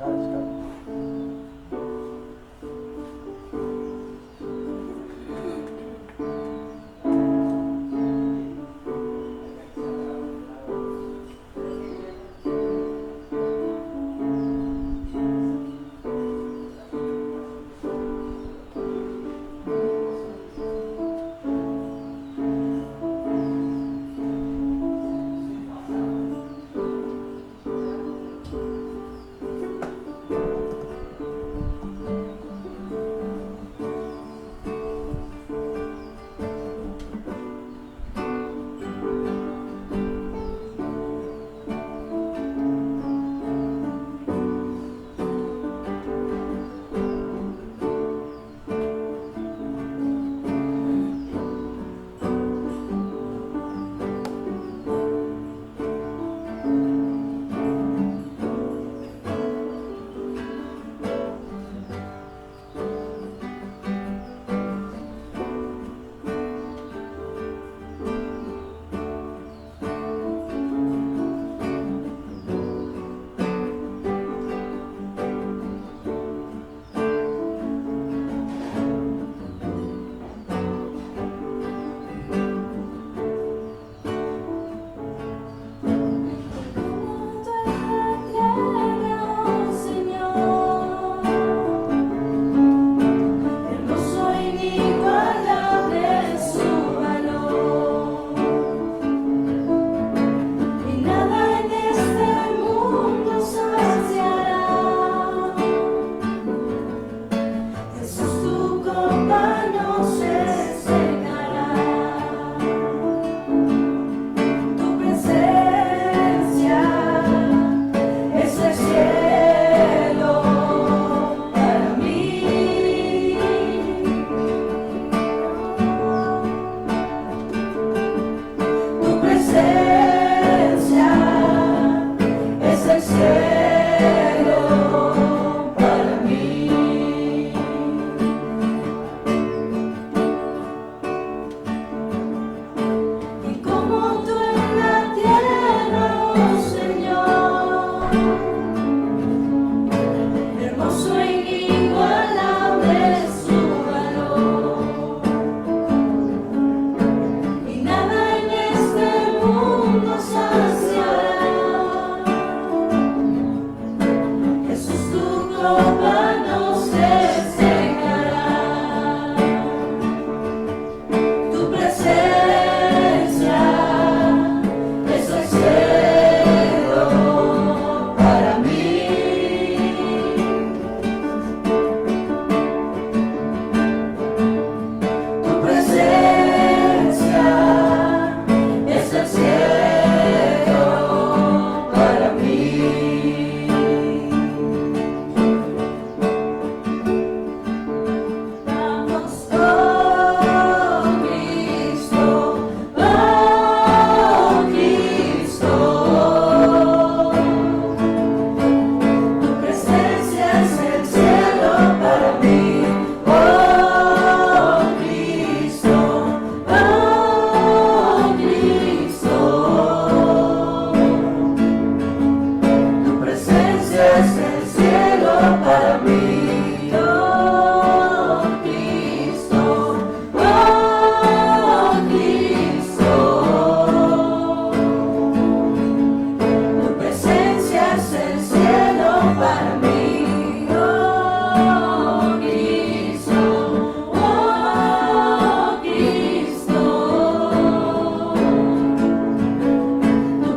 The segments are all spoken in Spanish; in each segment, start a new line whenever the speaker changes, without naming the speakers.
Tu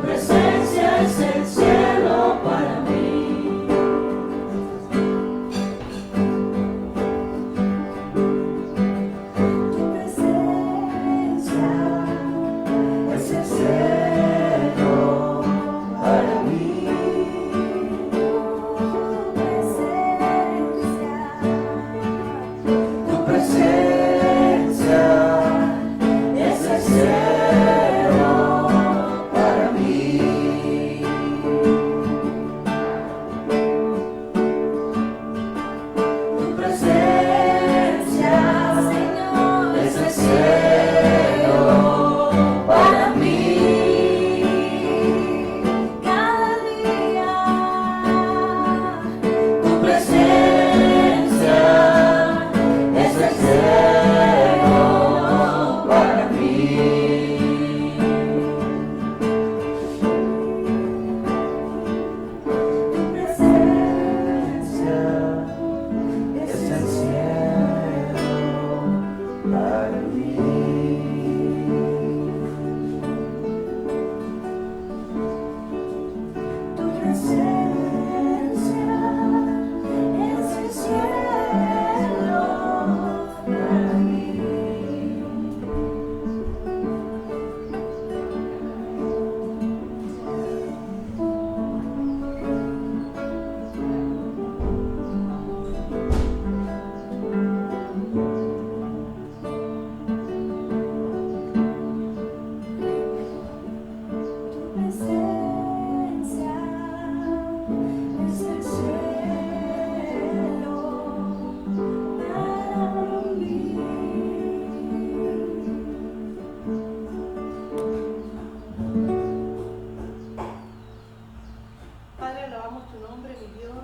presencia es el cielo para mí. Padre, alabamos tu nombre, mi Dios.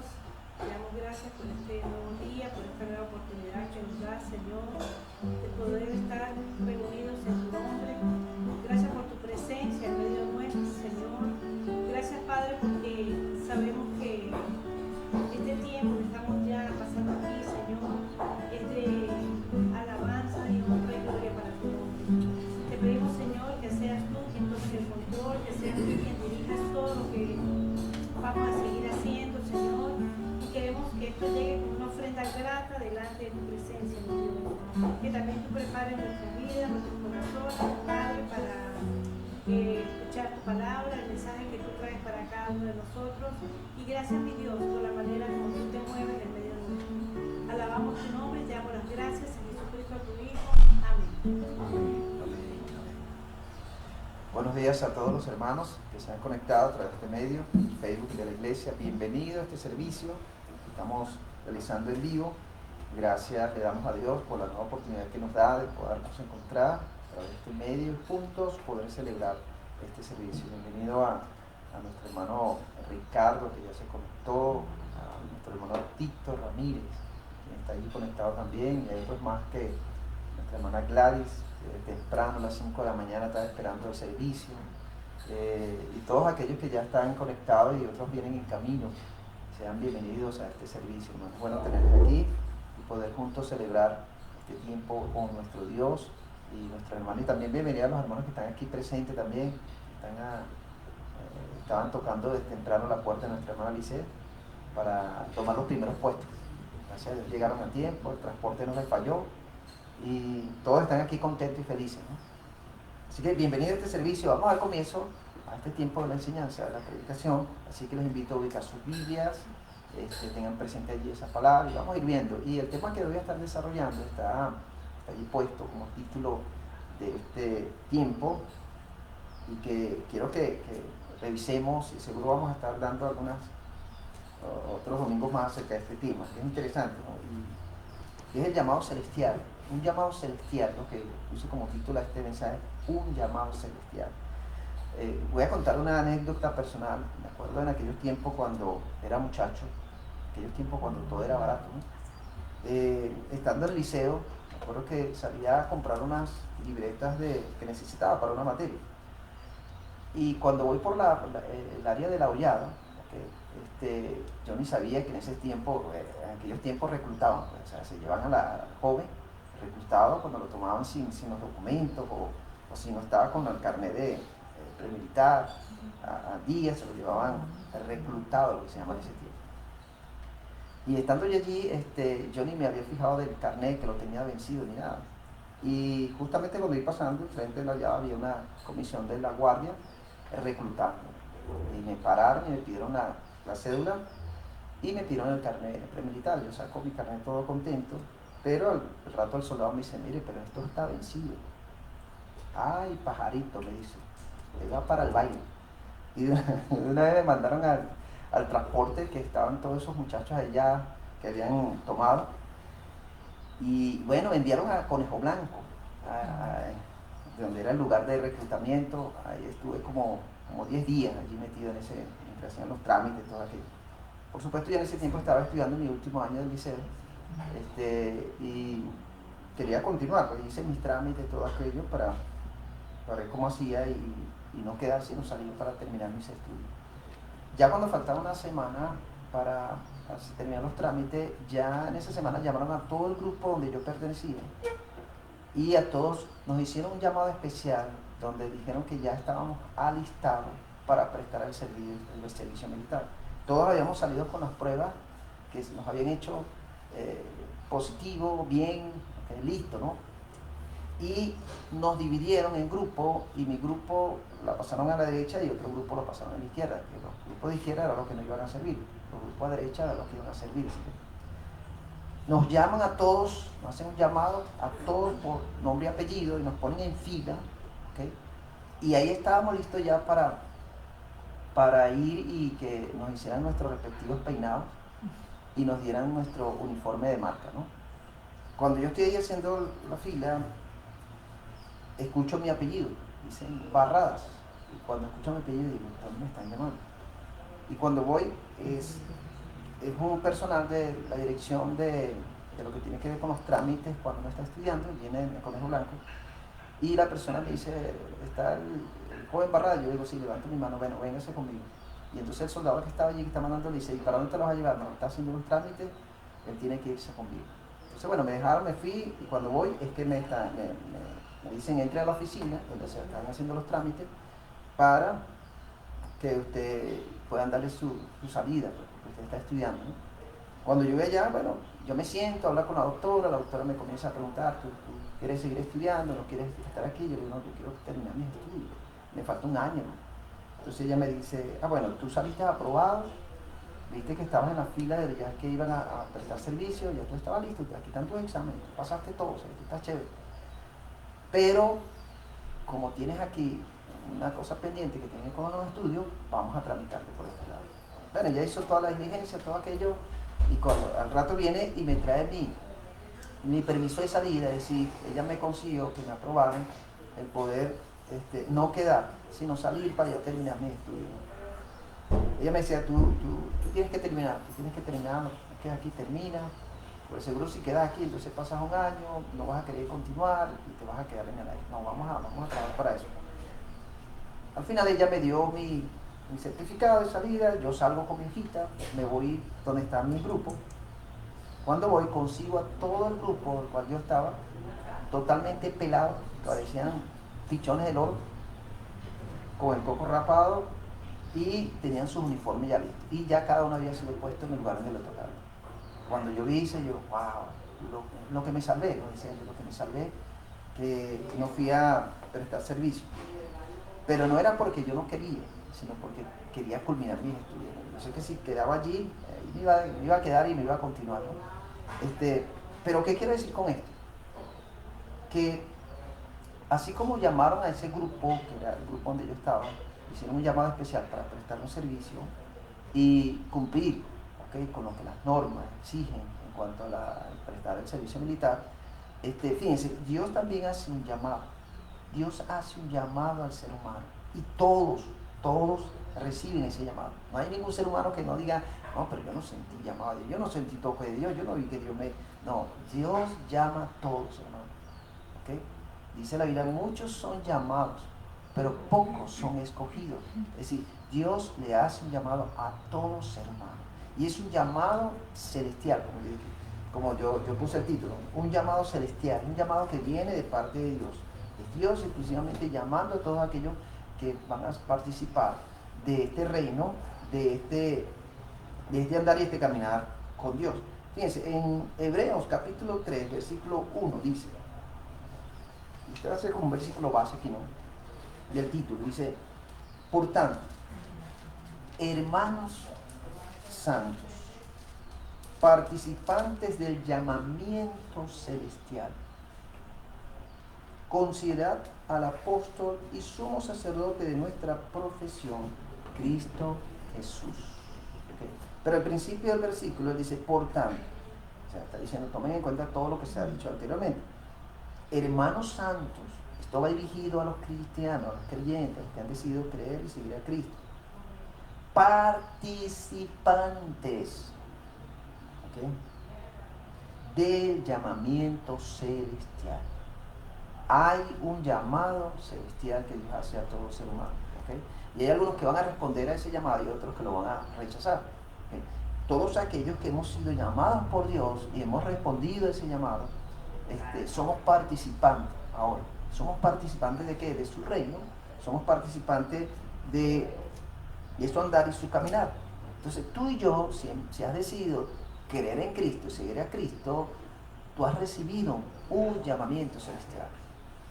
Te damos gracias por este nuevo día, por esta nueva oportunidad que nos da, Señor, de poder estar reunidos en tu nombre. Gracias por tu presencia en medio nuestro, Señor. Gracias, Padre, porque sabemos que este tiempo que estamos ya pasando aquí, Señor, es de alabanza y honra y gloria para tu nombre. Te pedimos, Señor, que seas tú quien tome el control, que seas tú quien dirijas todo lo que vamos a seguir haciendo, Señor, y queremos que esto llegue como una ofrenda grata delante de tu presencia, mi Dios. Que también tú prepares nuestra vida, nuestros corazones, Padre, para escuchar tu palabra, el mensaje que tú traes para cada uno de nosotros. Y gracias, mi Dios, por la manera como tú te mueves en medio nuestro. Alabamos tu nombre, te damos las gracias en Jesucristo, tu Hijo. Amén.
Buenos días a todos los hermanos que se han conectado a través de este medio, Facebook de la Iglesia. Bienvenido a este servicio que estamos realizando en vivo. Gracias le damos a Dios por la nueva oportunidad que nos da de podernos encontrar a través de este medio y juntos poder celebrar este servicio. Bienvenido a nuestro hermano Ricardo, que ya se conectó, a nuestro hermano Tito Ramírez, quien está ahí conectado también, y hay otros más, que nuestra hermana Gladys, temprano a las 5 de la mañana está esperando el servicio, y todos aquellos que ya están conectados y otros vienen en camino, sean bienvenidos a este servicio. Es bueno tenerlos aquí y poder juntos celebrar este tiempo con nuestro Dios y nuestros hermanos. Y también bienvenidos a los hermanos que están aquí presentes también. Estaban tocando desde temprano la puerta de nuestra hermana Lisset para tomar los primeros puestos. Gracias a Dios llegaron a tiempo, el transporte no les falló y todos están aquí contentos y felices, ¿no? Así que bienvenido a este servicio. Vamos a dar comienzo a este tiempo de la enseñanza, de la predicación. Así que los invito a ubicar sus Biblias, tengan presente allí esa palabra y vamos a ir viendo. Y el tema que voy a estar desarrollando está allí puesto como título de este tiempo, y que quiero que revisemos, y seguro vamos a estar dando otros domingos más acerca de este tema, que es interesante, ¿no? Y es el llamado celestial, un llamado celestial, lo que puse como título a este mensaje, un llamado celestial. Voy a contar una anécdota personal. Me acuerdo en aquellos tiempos cuando era muchacho, aquellos tiempos cuando todo era barato, ¿no? Estando en el liceo, me acuerdo que salía a comprar unas libretas que necesitaba para una materia. Y cuando voy por el área de La Hollada, yo ni sabía que en ese tiempo, en aquellos tiempos reclutaban, pues, o sea, se llevaban a la joven reclutado cuando lo tomaban sin los documentos, o si no estaba con el carnet de premilitar, a días se lo llevaban reclutado, lo que se llama en ese tiempo. Y estando yo allí, yo ni me había fijado del carnet, que lo tenía vencido ni nada. Y justamente cuando iba pasando, frente de La Hollada había una comisión de la guardia reclutando. Y me pararon y me pidieron la cédula y me pidieron el carnet premilitar. Yo saco mi carnet todo contento, pero al rato el soldado me dice: mire, pero esto está vencido. Ay, pajarito, me dice, usted va para el baile. Y de una vez me mandaron al transporte, que estaban todos esos muchachos allá que habían tomado. Y bueno, me enviaron a Conejo Blanco, donde era el lugar de reclutamiento. Ahí estuve como 10 días allí metido mientras hacían los trámites, todo aquello. Por supuesto, yo en ese tiempo estaba estudiando mi último año del liceo, y quería continuar, pues hice mis trámites, todo aquello, para ver cómo hacía y no quedar sino salir para terminar mis estudios. Ya cuando faltaba una semana para terminar los trámites, ya en esa semana llamaron a todo el grupo donde yo pertenecía, y a todos nos hicieron un llamado especial donde dijeron que ya estábamos alistados para prestar el servicio militar. Todos habíamos salido con las pruebas que nos habían hecho positivo, bien, listo, ¿no? Y nos dividieron en grupos, y mi grupo la pasaron a la derecha y otro grupo lo pasaron a la izquierda. Los grupos de izquierda eran los que no iban a servir, los grupos a derecha eran los que iban a servir. Nos llaman a todos, nos hacen un llamado a todos por nombre y apellido y nos ponen en fila, ¿okay? Y ahí estábamos listos ya para ir y que nos hicieran nuestros respectivos peinados y nos dieran nuestro uniforme de marca, ¿no? Cuando yo estoy ahí haciendo la fila, escucho mi apellido, dicen Barradas, y cuando escucho mi apellido digo: ¿dónde me están llamando? Y cuando voy es un personal de la dirección de lo que tiene que ver con los trámites cuando uno está estudiando, viene en el Conejo Blanco, y la persona me dice, ¿está el joven Barrada? Yo digo, sí, levanto mi mano, bueno, véngase conmigo. Y entonces el soldado que estaba allí, que está mandando, le dice, ¿y para dónde te lo vas a llevar? No, está haciendo un trámite, él tiene que irse conmigo. Entonces, bueno, me dejaron, me fui, y cuando voy es que me dicen, entre a la oficina, donde se están haciendo los trámites, para que usted puedan darle su salida, porque usted está estudiando, ¿no? Cuando yo voy allá, bueno, yo me siento a hablar con la doctora me comienza a preguntar, ¿tú quieres seguir estudiando? ¿No quieres estar aquí? Yo le digo, no, yo quiero terminar mis estudios, me falta un año, ¿no? Entonces ella me dice, bueno, tú saliste aprobado, viste que estabas en la fila de ya que iban a prestar servicio, ya tú estabas listo, aquí están tus exámenes, tú pasaste todo, o sea, tú estás chévere. Pero, como tienes aquí una cosa pendiente que tiene con los estudios, vamos a tramitarte por este lado. Bueno, ella hizo toda la diligencia, todo aquello, y cuando al rato viene y me trae mi permiso de salida, es decir, ella me consiguió que me aprobaran el poder no quedar, sino salir para ya terminar mis estudios. Ella me decía, tú tienes que terminar, no quedas aquí, termina, por seguro si quedas aquí, entonces pasas un año, no vas a querer continuar y te vas a quedar en el aire. No, vamos a trabajar para eso. Al final ella me dio mi certificado de salida, yo salgo con mi hijita, me voy donde está mi grupo. Cuando voy consigo a todo el grupo del cual yo estaba, totalmente pelados, parecían pichones del oro, con el coco rapado y tenían sus uniformes ya listos. Y ya cada uno había sido puesto en el lugar donde le tocaba. Cuando yo vi, yo, wow, lo que me salvé, lo que me salvé, que no fui a prestar servicio. Pero no era porque yo no quería, sino porque quería culminar mis estudios. Yo sé que si quedaba allí, me iba a quedar y me iba a continuar, ¿no? Pero ¿qué quiero decir con esto? Que así como llamaron a ese grupo, que era el grupo donde yo estaba, hicieron un llamado especial para prestar un servicio y cumplir, ¿okay?, con lo que las normas exigen en cuanto a prestar el servicio militar. Fíjense, Dios también hace un llamado. Dios hace un llamado al ser humano y todos reciben ese llamado. No hay ningún ser humano que no diga, no, pero yo no sentí llamado de Dios, yo no sentí toque de Dios, yo no vi que Dios me... No, Dios llama a todos, hermano. ¿Okay? Dice la Biblia, muchos son llamados, pero pocos son escogidos. Es decir, Dios le hace un llamado a todo ser humano. Y es un llamado celestial, como yo puse el título, un llamado celestial, un llamado que viene de parte de Dios. Es Dios exclusivamente llamando a todos aquellos que van a participar de este reino, de este andar y este caminar con Dios. Fíjense, en Hebreos capítulo 3, versículo 1 dice, y usted va a hacer como un versículo base aquí, ¿no?, del título, dice, por tanto, hermanos santos, participantes del llamamiento celestial, considerad al apóstol y sumo sacerdote de nuestra profesión, Cristo Jesús. ¿Okay? Pero al principio del versículo dice, por tanto, o sea, está diciendo, tomen en cuenta todo lo que se ha dicho anteriormente. Hermanos santos, esto va dirigido a los cristianos, a los creyentes, a los que han decidido creer y seguir a Cristo. Participantes, ¿okay?, del llamamiento celestial. Hay un llamado celestial que Dios hace a todo ser humano, ¿okay? Y hay algunos que van a responder a ese llamado y otros que lo van a rechazar, ¿okay? Todos aquellos que hemos sido llamados por Dios y hemos respondido a ese llamado, somos participantes ahora. ¿Somos participantes de qué? De su reino. Somos participantes de su andar y su caminar. Entonces tú y yo, si has decidido creer en Cristo, seguir a Cristo, tú has recibido un llamamiento celestial,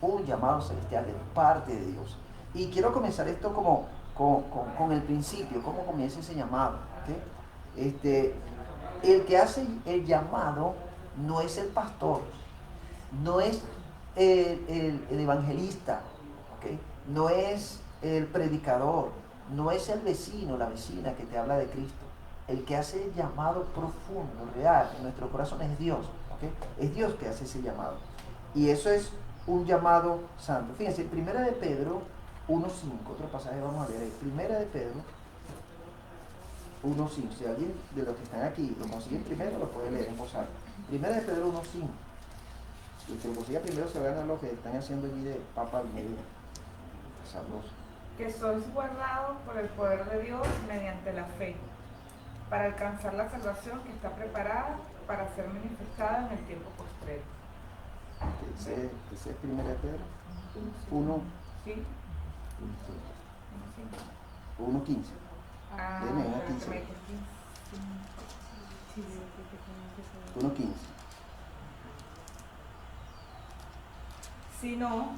un llamado celestial de parte de Dios. Y quiero comenzar esto con el principio, cómo comienza ese llamado, ¿okay? El que hace el llamado no es el pastor, no es el evangelista, ¿okay?, no es el predicador, no es el vecino, la vecina que te habla de Cristo. El que hace el llamado profundo, real, en nuestro corazón es Dios, ¿okay? Es Dios que hace ese llamado. Y eso es un llamado santo. Fíjense, Primera de Pedro 1.5, otro pasaje vamos a leer ahí. Primera de Pedro 1.5. Si alguien de los que están aquí lo consigue primero, lo puede leer en voz alta. Primera de Pedro 1.5. Y el que lo consiga primero se va a ganar lo que están haciendo allí de papa al medio. Sabroso.
Que sois guardados por el poder de Dios mediante la fe, para alcanzar la salvación que está preparada para ser manifestada en el tiempo postrero.
Ese es primera de Pedro 1.
¿Sí?
1.15.
Ah,
Deme,
pero
1.15.
que me dice
1.15.
sino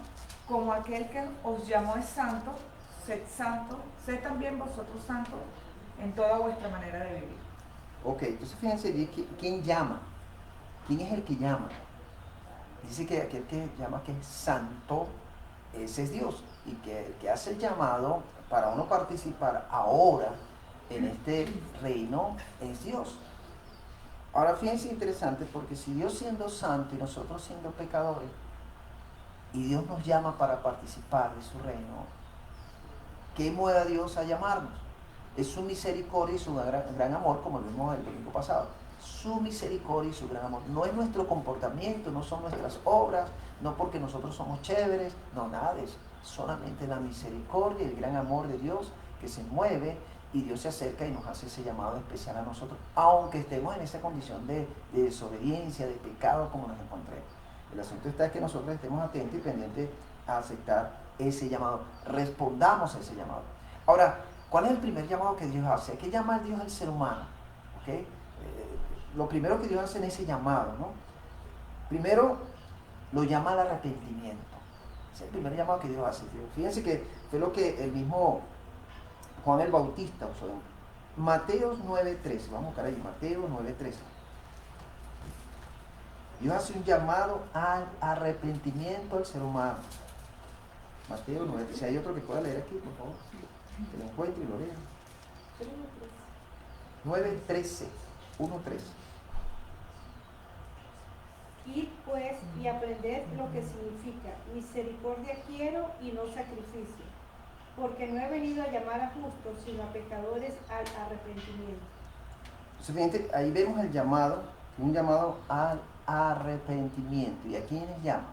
como aquel que os llamó es santo, sed también vosotros santos en toda vuestra manera de vivir.
Ok, entonces fíjense allí quién llama. ¿Quién es el que llama? Dice que aquel que llama que es santo, ese es Dios. Y que el que hace el llamado para uno participar ahora en este reino es Dios. Ahora fíjense interesante, porque si Dios siendo santo y nosotros siendo pecadores, y Dios nos llama para participar de su reino, ¿qué mueve a Dios a llamarnos? Es su misericordia y su gran amor, como lo vimos el domingo pasado. Su misericordia y su gran amor. No es nuestro comportamiento, no son nuestras obras, no porque nosotros somos chéveres, no, nada de eso. Solamente la misericordia y el gran amor de Dios que se mueve, y Dios se acerca y nos hace ese llamado especial a nosotros, aunque estemos en esa condición de desobediencia, de pecado, como nos encontremos. El asunto está es que nosotros estemos atentos y pendientes a aceptar ese llamado, respondamos a ese llamado. Ahora, ¿cuál es el primer llamado que Dios hace? ¿Qué llama Dios al ser humano? ¿Okay? Lo primero que Dios hace en ese llamado, ¿no? Primero lo llama al arrepentimiento. Es el primer llamado que Dios hace. Fíjense que fue lo que el mismo Juan el Bautista usó. Mateo 9.13, vamos a buscar ahí, Mateo 9.13. Dios hace un llamado al arrepentimiento al ser humano. Mateo 9.13. Si hay otro que pueda leer aquí, por favor, que lo encuentre y lo lea. 9.13. 1.13.
Id pues y aprended lo que significa: misericordia quiero y no sacrificio, porque no he venido a llamar a justos, sino a pecadores al arrepentimiento.
Entonces, fíjense, ahí vemos el llamado, un llamado al arrepentimiento. ¿Y a quiénes llama?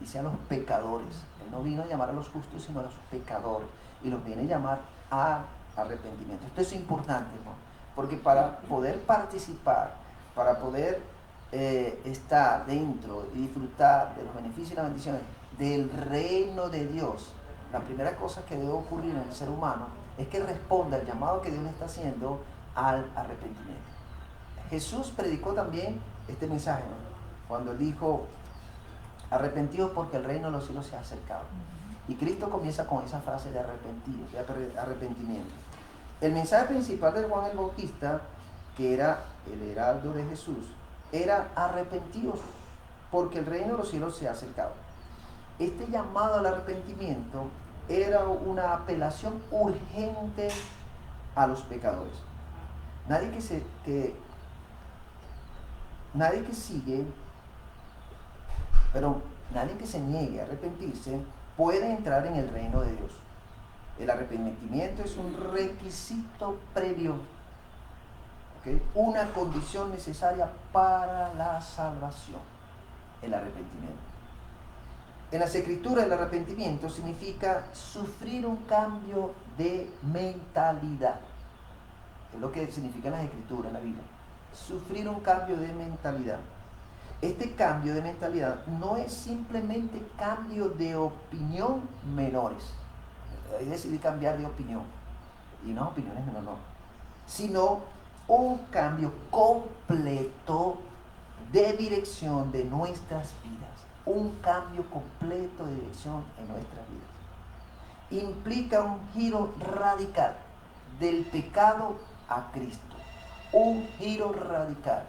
Dice a los pecadores. Él no vino a llamar a los justos, sino a los pecadores. Y los viene a llamar al arrepentimiento. Esto es importante, ¿no? Porque para poder participar, para poder estar dentro y disfrutar de los beneficios y las bendiciones del reino de Dios, la primera cosa que debe ocurrir en el ser humano es que responda al llamado que Dios le está haciendo al arrepentimiento. Jesús predicó también este mensaje, ¿no? Cuando él dijo: arrepentidos porque el reino de los cielos se ha acercado. Y Cristo comienza con esa frase de arrepentimiento. El mensaje principal de Juan el Bautista, que era el heraldo de Jesús, era: arrepentidos porque el reino de los cielos se ha acercado. Este llamado al arrepentimiento era una apelación urgente a los pecadores. Nadie que se niegue a arrepentirse puede entrar en el reino de Dios. El arrepentimiento es un requisito previo, ¿okay? Una condición necesaria para la salvación, el arrepentimiento. En las Escrituras, el arrepentimiento significa sufrir un cambio de mentalidad. Es lo que significa en las Escrituras, en la Biblia. Sufrir un cambio de mentalidad. Este cambio de mentalidad no es simplemente cambio de opinión menores. Ahí decidí cambiar de opinión. Y unas opiniones menores no. Sino un cambio completo de dirección de nuestras vidas. Un cambio completo de dirección en nuestras vidas. Implica un giro radical del pecado a Cristo. Un giro radical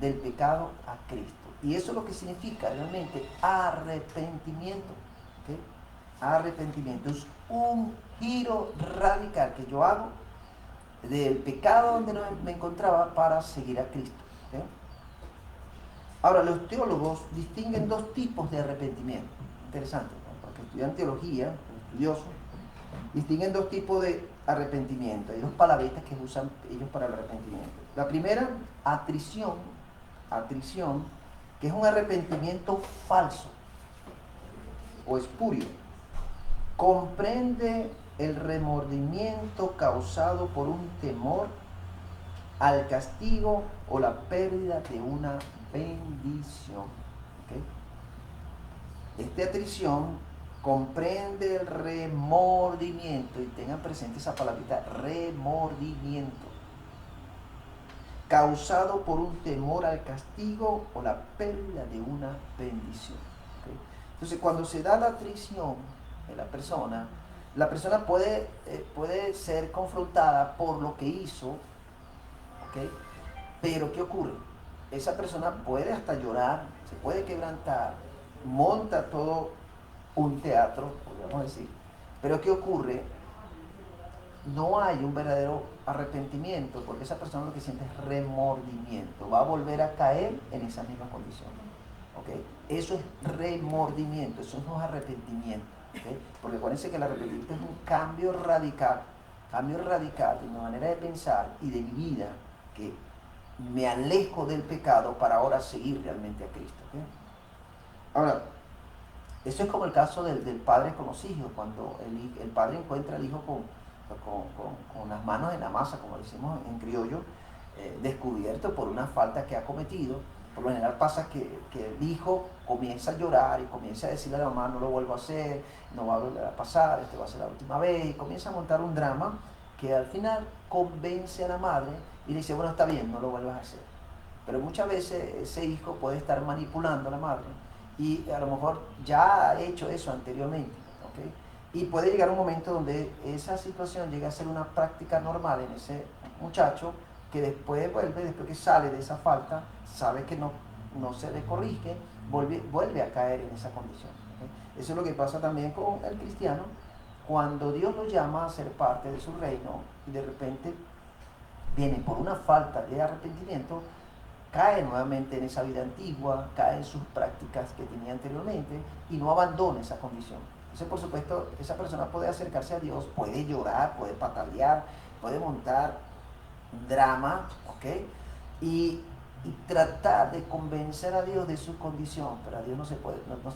del pecado a Cristo. Y eso es lo que significa realmente arrepentimiento. ¿Okay? Arrepentimiento es un giro radical que yo hago del pecado donde me encontraba para seguir a Cristo. ¿Okay? Ahora, los teólogos distinguen dos tipos de arrepentimiento. Interesante, ¿no? Porque estudian teología, los estudiosos, distinguen dos tipos de arrepentimiento. Hay dos palabritas que usan ellos para el arrepentimiento. La primera, atrición, que es un arrepentimiento falso o espurio. Comprende el remordimiento causado por un temor al castigo o la pérdida de una bendición. ¿Okay? Esta atrición comprende el remordimiento, y tengan presente esa palabrita, remordimiento, causado por un temor al castigo o la pérdida de una bendición. ¿Okay? Entonces, cuando se da la atrición en la persona puede ser confrontada por lo que hizo, ¿okay? Pero ¿qué ocurre? Esa persona puede hasta llorar, se puede quebrantar, monta todo un teatro, podríamos decir, pero ¿qué ocurre? No hay un verdadero arrepentimiento, porque esa persona lo que siente es remordimiento, va a volver a caer en esa misma condición. ¿Okay? Eso es remordimiento, eso no es arrepentimiento. ¿Okay? Porque acuérdense que el arrepentimiento es un cambio radical de una manera de pensar y de vida, que me alejo del pecado para ahora seguir realmente a Cristo. ¿Okay? Ahora, eso es como el caso del padre con los hijos, cuando el padre encuentra al hijo con las manos en la masa, como decimos en criollo, descubierto por una falta que ha cometido. Por lo general pasa que el hijo comienza a llorar y comienza a decirle a la mamá: no lo vuelvo a hacer, no va a volver a pasar, esta va a ser la última vez, y comienza a montar un drama que al final convence a la madre y le dice: bueno, está bien, no lo vuelvas a hacer. Pero muchas veces ese hijo puede estar manipulando a la madre y a lo mejor ya ha hecho eso anteriormente, ¿okay? Y puede llegar un momento donde esa situación llega a ser una práctica normal en ese muchacho, que después que sale de esa falta, sabe que no se le corrige, vuelve a caer en esa condición. ¿Okay? Eso es lo que pasa también con el cristiano, cuando Dios lo llama a ser parte de su reino y de repente viene por una falta de arrepentimiento, cae nuevamente en esa vida antigua, cae en sus prácticas que tenía anteriormente y no abandona esa condición. Entonces, por supuesto, esa persona puede acercarse a Dios, puede llorar, puede patalear, puede montar un drama, ¿ok? Y tratar de convencer a Dios de su condición, pero a Dios no se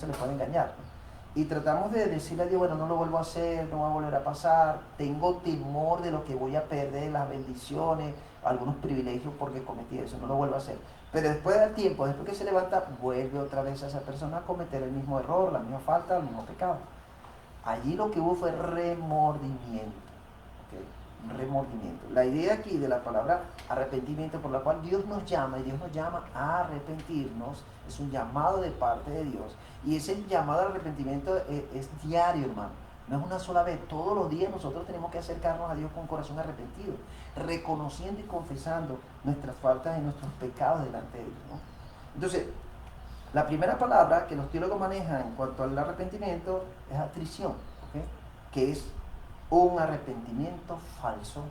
le puede engañar, ¿no? Y tratamos de decirle a Dios: bueno, no lo vuelvo a hacer, no va a volver a pasar, tengo temor de lo que voy a perder, las bendiciones, algunos privilegios porque cometí eso, no lo vuelvo a hacer. Pero después del tiempo, después que se levanta, vuelve otra vez a esa persona a cometer el mismo error, la misma falta, el mismo pecado. Allí lo que hubo fue remordimiento. ¿Okay? Remordimiento. La idea aquí de la palabra arrepentimiento, por la cual Dios nos llama, y Dios nos llama a arrepentirnos, es un llamado de parte de Dios. Y ese llamado al arrepentimiento es diario, hermano. No es una sola vez. Todos los días nosotros tenemos que acercarnos a Dios con corazón arrepentido, reconociendo y confesando nuestras faltas y nuestros pecados delante de Dios, ¿no? Entonces, la primera palabra que los teólogos manejan en cuanto al arrepentimiento es atrición, ¿okay? Que es un arrepentimiento falso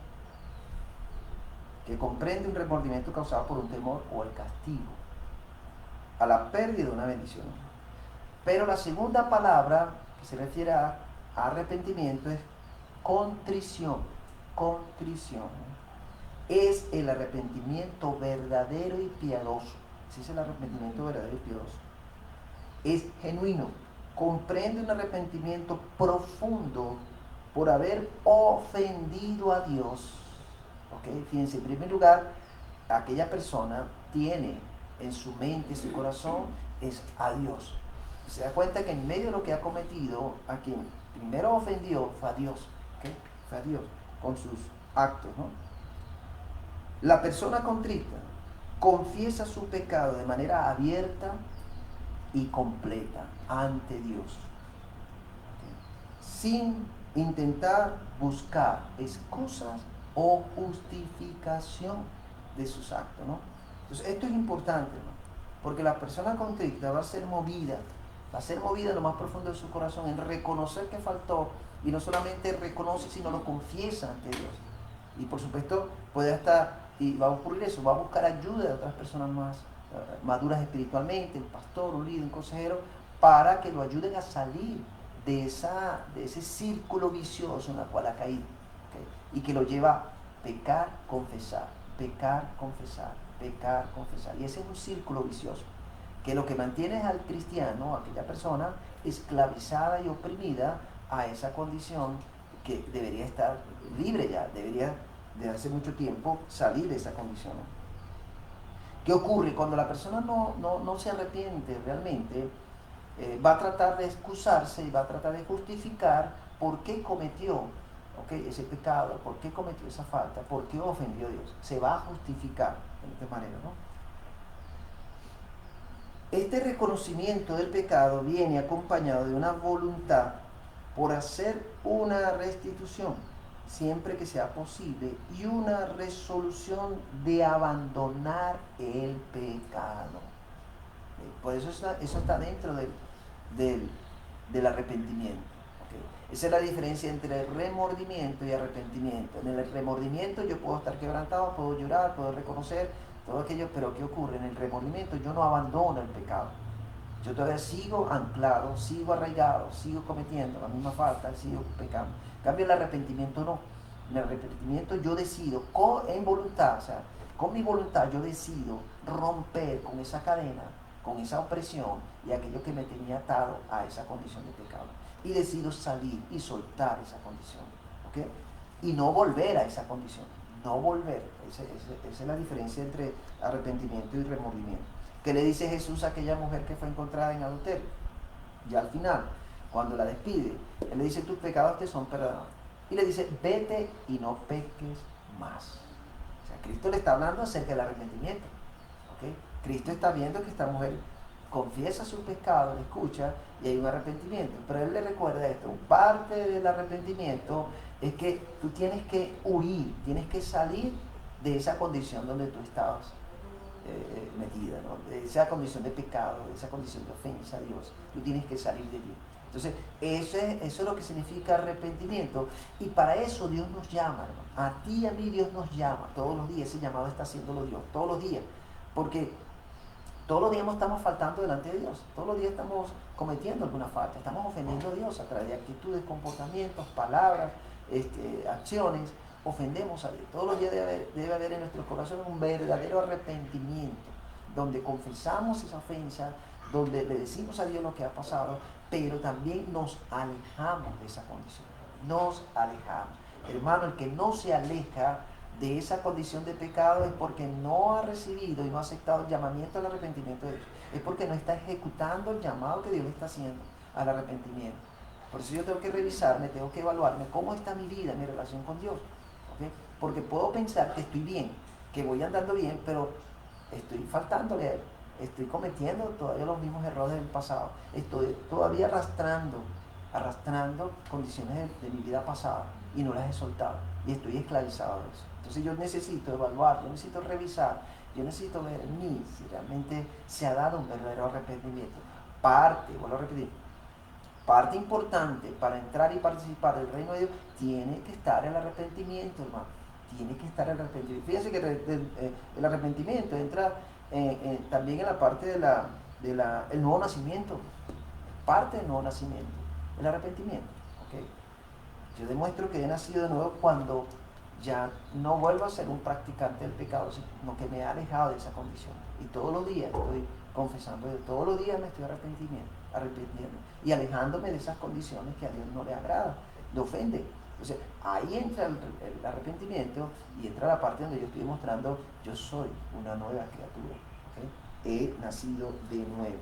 que comprende un remordimiento causado por un temor o el castigo a la pérdida de una bendición. Pero la segunda palabra que se refiere a arrepentimiento es contrición. Contrición es el arrepentimiento verdadero y piadoso. Ese es el arrepentimiento verdadero y piadoso. Es genuino, comprende un arrepentimiento profundo por haber ofendido a Dios. ¿Okay? Fíjense, en primer lugar, aquella persona tiene en su mente, en su corazón, es a Dios. Se da cuenta que en medio de lo que ha cometido, a quien primero ofendió fue a Dios. ¿Okay? Fue a Dios con sus actos, ¿no? La persona contrita confiesa su pecado de manera abierta y completa ante Dios, ¿okay? Sin intentar buscar excusas o justificación de sus actos, ¿no? Entonces esto es importante, ¿no? Porque la persona contrita va a ser movida en lo más profundo de su corazón en reconocer que faltó, y no solamente reconoce, sino lo confiesa ante Dios. Y por supuesto puede hasta, y va a ocurrir eso, va a buscar ayuda de otras personas más maduras espiritualmente, un pastor, un líder, un consejero, para que lo ayuden a salir de ese círculo vicioso en el cual ha caído. ¿Okay? y que lo lleva a pecar, confesar, pecar, confesar, pecar, confesar. Y ese es un círculo vicioso, que lo que mantiene al cristiano, a aquella persona, esclavizada y oprimida a esa condición que debería estar libre ya, debería de hace mucho tiempo salir de esa condición. ¿Qué ocurre? Cuando la persona no se arrepiente realmente, va a tratar de excusarse y va a tratar de justificar por qué cometió ese pecado, por qué cometió esa falta, por qué ofendió a Dios. Se va a justificar de esta manera, ¿no? Este reconocimiento del pecado viene acompañado de una voluntad por hacer una restitución, siempre que sea posible, y una resolución de abandonar el pecado. Por eso eso está dentro del arrepentimiento. Esa es la diferencia entre remordimiento y arrepentimiento. En el remordimiento yo puedo estar quebrantado, puedo llorar, puedo reconocer todo aquello, pero ¿qué ocurre? En el remordimiento yo no abandono el pecado. Yo todavía sigo anclado, sigo arraigado, sigo cometiendo la misma falta, sigo pecando. En cambio, el arrepentimiento no. En el arrepentimiento yo decido en voluntad, o sea, con mi voluntad yo decido romper con esa cadena, con esa opresión y aquello que me tenía atado a esa condición de pecado. Y decido salir y soltar esa condición, ¿ok? Y no volver a esa condición, no volver. Esa es la diferencia entre arrepentimiento y remordimiento. ¿Qué le dice Jesús a aquella mujer que fue encontrada en adulterio? Ya al final, cuando la despide, Él le dice, tus pecados te son perdonados. Y le dice, vete y no peques más. O sea, Cristo le está hablando acerca del arrepentimiento, ¿ok? Cristo está viendo que esta mujer confiesa su pecado, le escucha y hay un arrepentimiento. Pero Él le recuerda esto, parte del arrepentimiento es que tú tienes que huir, tienes que salir de esa condición donde tú estabas metida, ¿no? De esa condición de pecado, de esa condición de ofensa a Dios. Tú tienes que salir de allí. Entonces, eso es lo que significa arrepentimiento. Y para eso Dios nos llama, hermano. A ti y a mí Dios nos llama todos los días. Ese llamado está haciéndolo Dios, todos los días. Porque todos los días nos estamos faltando delante de Dios. Todos los días estamos cometiendo alguna falta. Estamos ofendiendo a Dios a través de actitudes, comportamientos, palabras, acciones. Ofendemos a Dios. Todos los días debe haber en nuestros corazones un verdadero arrepentimiento, donde confesamos esa ofensa, donde le decimos a Dios lo que ha pasado, pero también nos alejamos de esa condición. Nos alejamos. Hermano, el que no se aleja de esa condición de pecado es porque no ha recibido y no ha aceptado el llamamiento al arrepentimiento de Dios. Es porque no está ejecutando el llamado que Dios le está haciendo al arrepentimiento. Por eso yo tengo que revisarme, tengo que evaluarme cómo está mi vida, mi relación con Dios. ¿Okay? Porque puedo pensar que estoy bien, que voy andando bien, pero estoy faltándole a Él. Estoy cometiendo todavía los mismos errores del pasado. Estoy todavía arrastrando condiciones de mi vida pasada y no las he soltado. Y estoy esclavizado de eso. Entonces yo necesito evaluar, yo necesito revisar, yo necesito ver en mí si realmente se ha dado un verdadero arrepentimiento. Vuelvo a repetir, parte importante para entrar y participar del reino de Dios tiene que estar el arrepentimiento, hermano. Tiene que estar el arrepentimiento. Fíjense que el arrepentimiento entra también en la parte del nuevo nacimiento. Parte del nuevo nacimiento, el arrepentimiento. ¿Okay? Yo demuestro que he nacido de nuevo cuando ya no vuelvo a ser un practicante del pecado, sino que me he alejado de esa condición. Y todos los días estoy confesando, todos los días me estoy arrepintiendo y alejándome de esas condiciones que a Dios no le agrada, le ofende. Entonces ahí entra el arrepentimiento y entra la parte donde yo estoy demostrando yo soy una nueva criatura, ¿okay? He nacido de nuevo.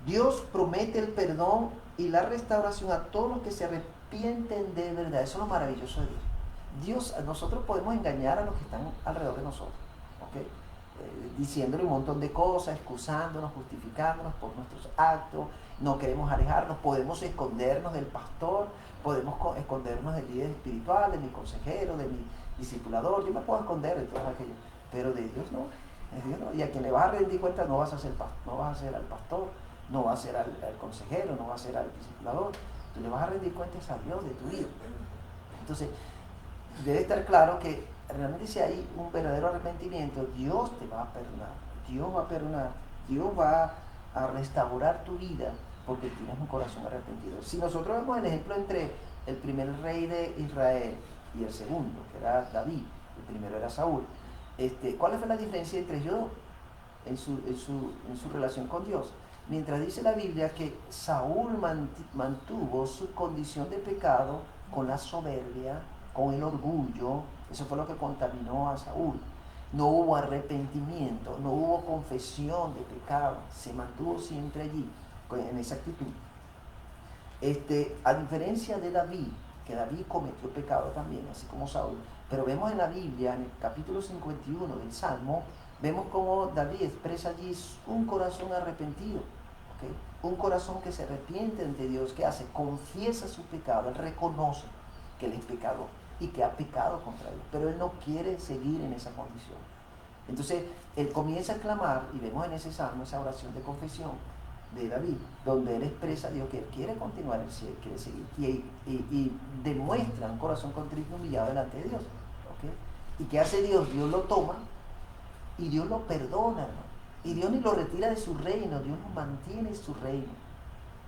Dios promete el perdón y la restauración a todos los que se arrepienten de verdad. Eso es lo maravilloso de Dios. Nosotros podemos engañar a los que están alrededor de nosotros, ¿okay? Diciéndole un montón de cosas, excusándonos, justificándonos por nuestros actos, no queremos alejarnos, podemos escondernos del pastor, podemos escondernos del líder espiritual, de mi consejero, de mi discipulador, yo me puedo esconder de todo aquello, pero de Dios no, y a quien le vas a rendir cuenta no vas a ser al pastor, no vas a ser al consejero, no vas a ser al discipulador, tú le vas a rendir cuentas a Dios de tu vida. Entonces, debe estar claro que realmente si hay un verdadero arrepentimiento, Dios te va a perdonar, Dios va a restaurar tu vida porque tienes un corazón arrepentido. Si nosotros vemos el ejemplo entre el primer rey de Israel y el segundo, que era David, el primero era Saúl, ¿cuál fue la diferencia entre ellos dos en su relación con Dios? Mientras dice la Biblia que Saúl mantuvo su condición de pecado con la soberbia, con el orgullo, eso fue lo que contaminó a Saúl. No hubo arrepentimiento, no hubo confesión de pecado, se mantuvo siempre allí, en esa actitud. A diferencia de David, que David cometió pecado también, así como Saúl, pero vemos en la Biblia, en el capítulo 51 del Salmo, vemos cómo David expresa allí un corazón arrepentido, ¿okay? Un corazón que se arrepiente ante Dios, que hace, confiesa su pecado, él reconoce que él es pecador y que ha pecado contra Dios, pero él no quiere seguir en esa condición. Entonces, él comienza a clamar, y vemos en ese salmo esa oración de confesión de David, donde él expresa a Dios que él quiere continuar, él quiere seguir, y demuestra un corazón contrito y humillado delante de Dios. ¿Okay? ¿Y qué hace Dios? Dios lo toma y Dios lo perdona, ¿no? Y Dios ni lo retira de su reino, Dios lo mantiene en su reino.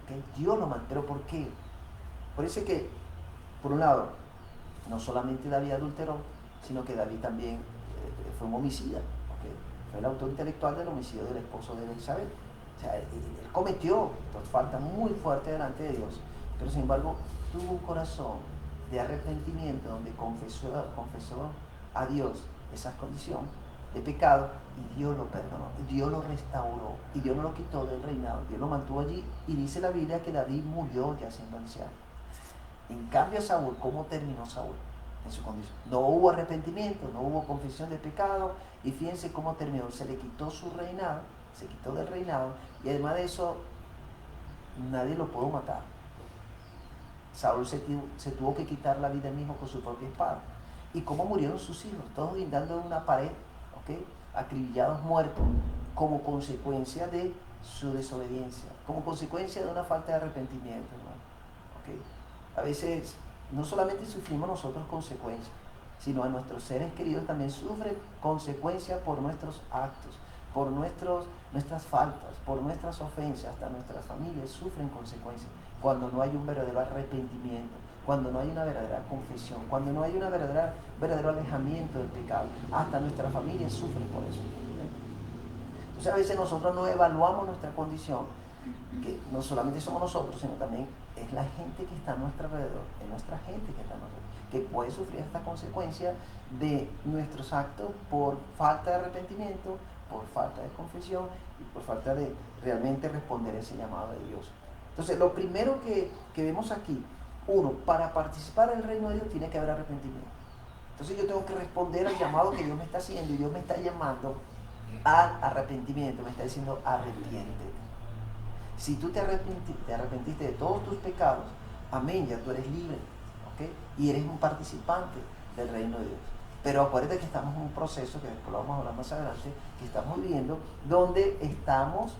¿Okay? Dios lo mantiene. ¿Pero por qué? Por eso es que, por un lado, no solamente David adulteró, sino que David también fue un homicida. ¿Okay? Fue el autor intelectual del homicidio del esposo de Isabel. O sea, él cometió falta muy fuerte delante de Dios, pero sin embargo tuvo un corazón de arrepentimiento donde confesó a Dios esa condición de pecado, y Dios lo perdonó, y Dios lo restauró, y Dios no lo quitó del reinado, Dios lo mantuvo allí, y dice la Biblia que David murió ya siendo anciano. En cambio Saúl, ¿cómo terminó Saúl en su condición? No hubo arrepentimiento, no hubo confesión de pecado, y fíjense cómo terminó, se le quitó su reinado, se quitó del reinado, y además de eso nadie lo pudo matar. Saúl se tuvo que quitar la vida él mismo con su propia espada. ¿Y cómo murieron sus hijos? Todos guindando en una pared, ¿okay? Acribillados, muertos, como consecuencia de su desobediencia, como consecuencia de una falta de arrepentimiento, ¿no? ¿Okay? A veces no solamente sufrimos nosotros consecuencias, sino a nuestros seres queridos también sufren consecuencias por nuestros actos, por nuestras faltas, por nuestras ofensas, hasta nuestras familias sufren consecuencias cuando no hay un verdadero arrepentimiento, cuando no hay una verdadera confesión, cuando no hay un verdadero alejamiento del pecado. Hasta nuestras familias sufren por eso. Entonces a veces nosotros no evaluamos nuestra condición, que no solamente somos nosotros, sino también es la gente que está a nuestro alrededor, es nuestra gente que está a nosotros, que puede sufrir esta consecuencia de nuestros actos por falta de arrepentimiento, por falta de confesión y por falta de realmente responder ese llamado de Dios. Entonces, lo primero que vemos aquí, uno, para participar en el reino de Dios tiene que haber arrepentimiento. Entonces yo tengo que responder al llamado que Dios me está haciendo, y Dios me está llamando al arrepentimiento, me está diciendo arrepiéntete. Si tú te arrepentiste de todos tus pecados, amén, ya tú eres libre, ¿okay? Y eres un participante del reino de Dios. Pero acuérdate que estamos en un proceso, que después lo vamos a hablar más adelante, que estamos viviendo, donde estamos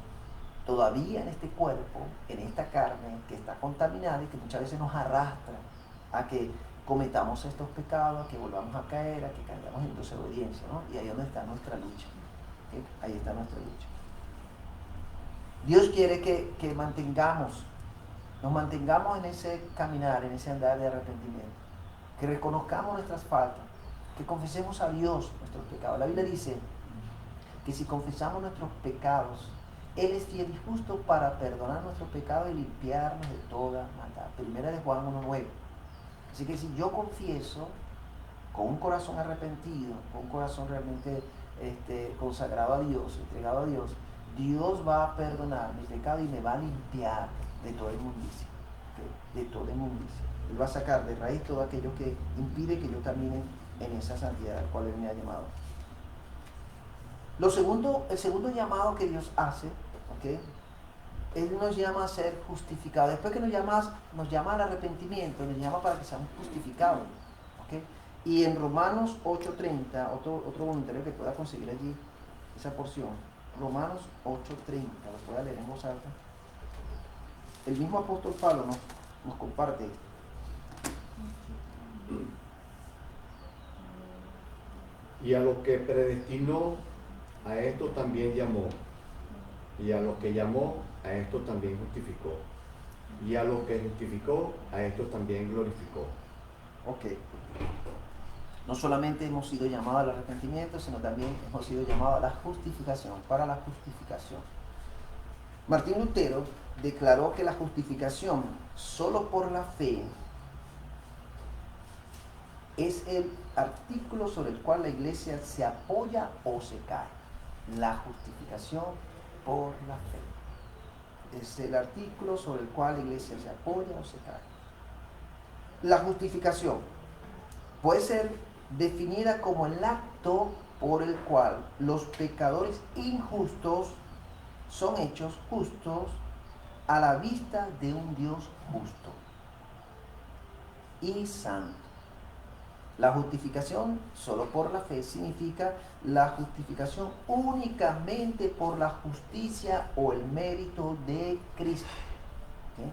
todavía en este cuerpo, en esta carne que está contaminada y que muchas veces nos arrastra a que cometamos estos pecados, a que volvamos a caer, a que caigamos en desobediencia, ¿no? Y ahí es donde está nuestra lucha. ¿Okay? Ahí está nuestra lucha. Dios quiere que nos mantengamos en ese caminar, en ese andar de arrepentimiento, que reconozcamos nuestras faltas, que confesemos a Dios nuestros pecados. La Biblia dice que si confesamos nuestros pecados, Él es fiel y justo para perdonar nuestros pecados y limpiarnos de toda maldad. Primera de Juan 1:9. Así que si yo confieso con un corazón arrepentido, con un corazón realmente consagrado a Dios, entregado a Dios, Dios va a perdonar mi pecado y me va a limpiar de toda inmundicia, ¿okay? De toda inmundicia. Él va a sacar de raíz todo aquello que impide que yo camine en esa santidad al cual Él me ha llamado. El segundo llamado que Dios hace, ¿okay? Él nos llama a ser justificados. Después que nos llama al arrepentimiento, nos llama para que seamos justificados, ¿okay? Y en Romanos 8:30, otro voluntario que pueda conseguir allí esa porción, Romanos 8:30, lo voy a leer en voz alta. El mismo apóstol Pablo nos comparte esto.
Y a los que predestinó, a estos también llamó. Y a los que llamó, a estos también justificó. Y a los que justificó, a estos también glorificó.
Ok. No solamente hemos sido llamados al arrepentimiento, sino también hemos sido llamados a la justificación, para la justificación. Martín Lutero declaró que la justificación solo por la fe es el artículo sobre el cual la iglesia se apoya o se cae. La justificación por la fe es el artículo sobre el cual la iglesia se apoya o se cae. La justificación puede ser definida como el acto por el cual los pecadores injustos son hechos justos a la vista de un Dios justo y santo. La justificación solo por la fe significa la justificación únicamente por la justicia o el mérito de Cristo. ¿Okay?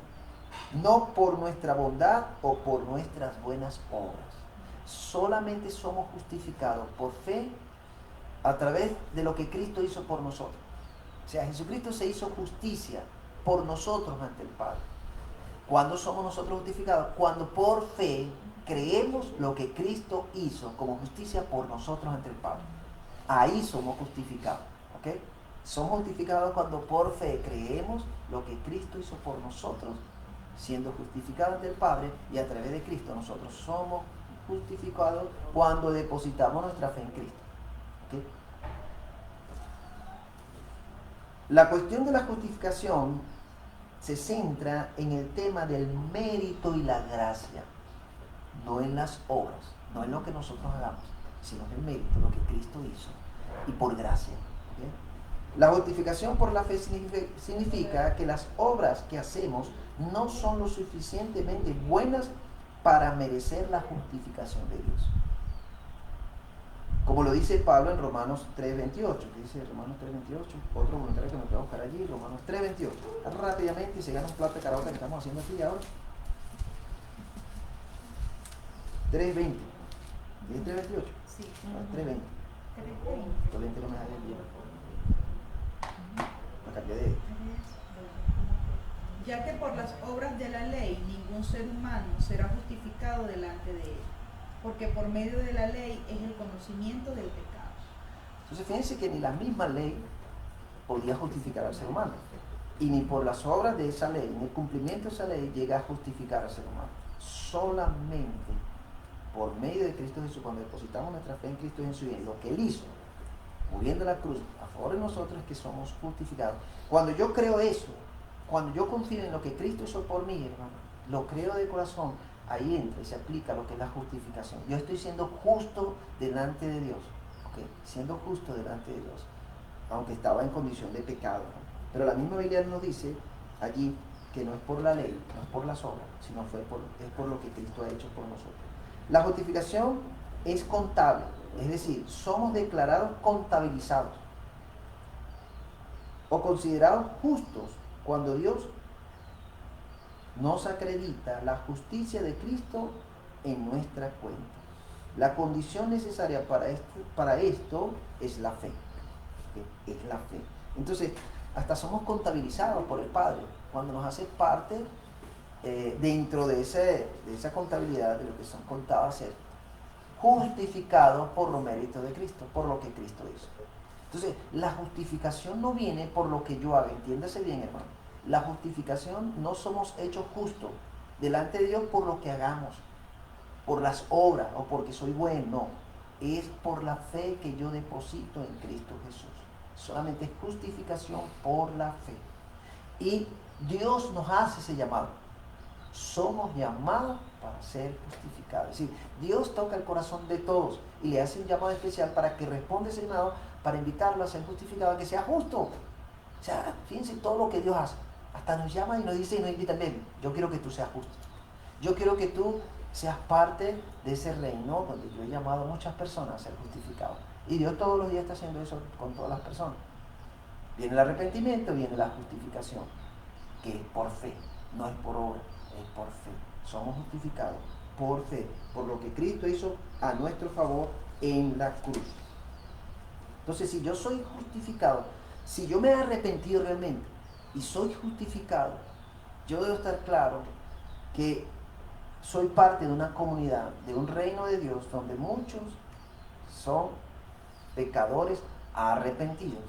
No por nuestra bondad o por nuestras buenas obras. Solamente somos justificados por fe a través de lo que Cristo hizo por nosotros. O sea, Jesucristo se hizo justicia por nosotros ante el Padre. ¿Cuándo somos nosotros justificados? Cuando por fe creemos lo que Cristo hizo como justicia por nosotros ante el Padre. Ahí somos justificados. ¿Okay? Somos justificados cuando por fe creemos lo que Cristo hizo por nosotros, siendo justificados ante el Padre, y a través de Cristo nosotros somos justificados cuando depositamos nuestra fe en Cristo. ¿Okay? La cuestión de la justificación se centra en el tema del mérito y la gracia, no en las obras, no en lo que nosotros hagamos, sino en el mérito, lo que Cristo hizo, y por gracia. ¿Okay? La justificación por la fe significa que las obras que hacemos no son lo suficientemente buenas para merecer la justificación de Dios. Como lo dice Pablo en Romanos 3:28, dice Romanos 3:28, otro voluntario que me puede buscar allí, Romanos 3:28, rápidamente, y se gana un plato de karaoke que estamos haciendo aquí ahora. 3:20, ¿es 3:28?
Sí.
3:20. 3:20 no me da bien. La cambié de...
Ya que por las obras de la ley ningún ser humano será justificado delante de él, porque por medio de la ley es el conocimiento del pecado.
Entonces fíjense que ni la misma ley podía justificar al ser humano, y ni por las obras de esa ley, ni el cumplimiento de esa ley llega a justificar al ser humano. Solamente por medio de Cristo Jesús, cuando depositamos nuestra fe en Cristo Jesús y en lo que Él hizo, muriendo en la cruz a favor de nosotros, es que somos justificados. Cuando yo creo eso, cuando yo confío en lo que Cristo hizo por mí, hermano, lo creo de corazón, ahí entra y se aplica lo que es la justificación. Yo estoy siendo justo delante de Dios, ¿okay? Siendo justo delante de Dios, aunque estaba en condición de pecado, ¿no? Pero la misma Biblia nos dice allí que no es por la ley, no es por las obras, sino es por lo que Cristo ha hecho por nosotros. La justificación es contable, es decir, somos declarados contabilizados o considerados justos cuando Dios nos acredita la justicia de Cristo en nuestra cuenta. La condición necesaria para esto es la fe. Es la fe. Entonces, hasta somos contabilizados por el Padre cuando nos hace parte dentro de esa contabilidad de lo que son contados a ser justificados por los méritos de Cristo, por lo que Cristo hizo. Entonces, la justificación no viene por lo que yo haga, entiéndase bien, hermano. La justificación no somos hechos justos delante de Dios por lo que hagamos, por las obras o porque soy bueno, no. Es por la fe que yo deposito en Cristo Jesús. Solamente es justificación por la fe. Y Dios nos hace ese llamado. Somos llamados para ser justificados. Es decir, Dios toca el corazón de todos y le hace un llamado especial para que responda ese llamado, para invitarlo a ser justificado, a que sea justo. O sea, fíjense todo lo que Dios hace. Hasta nos llama y nos dice y nos invita, ven, yo quiero que tú seas justo. Yo quiero que tú seas parte de ese reino donde yo he llamado a muchas personas a ser justificados. Y Dios todos los días está haciendo eso con todas las personas. Viene el arrepentimiento, viene la justificación, que es por fe, no es por obra, es por fe. Somos justificados por fe, por lo que Cristo hizo a nuestro favor en la cruz. Entonces, si yo soy justificado, si yo me he arrepentido realmente y soy justificado, yo debo estar claro que soy parte de una comunidad, de un reino de Dios, donde muchos son pecadores arrepentidos,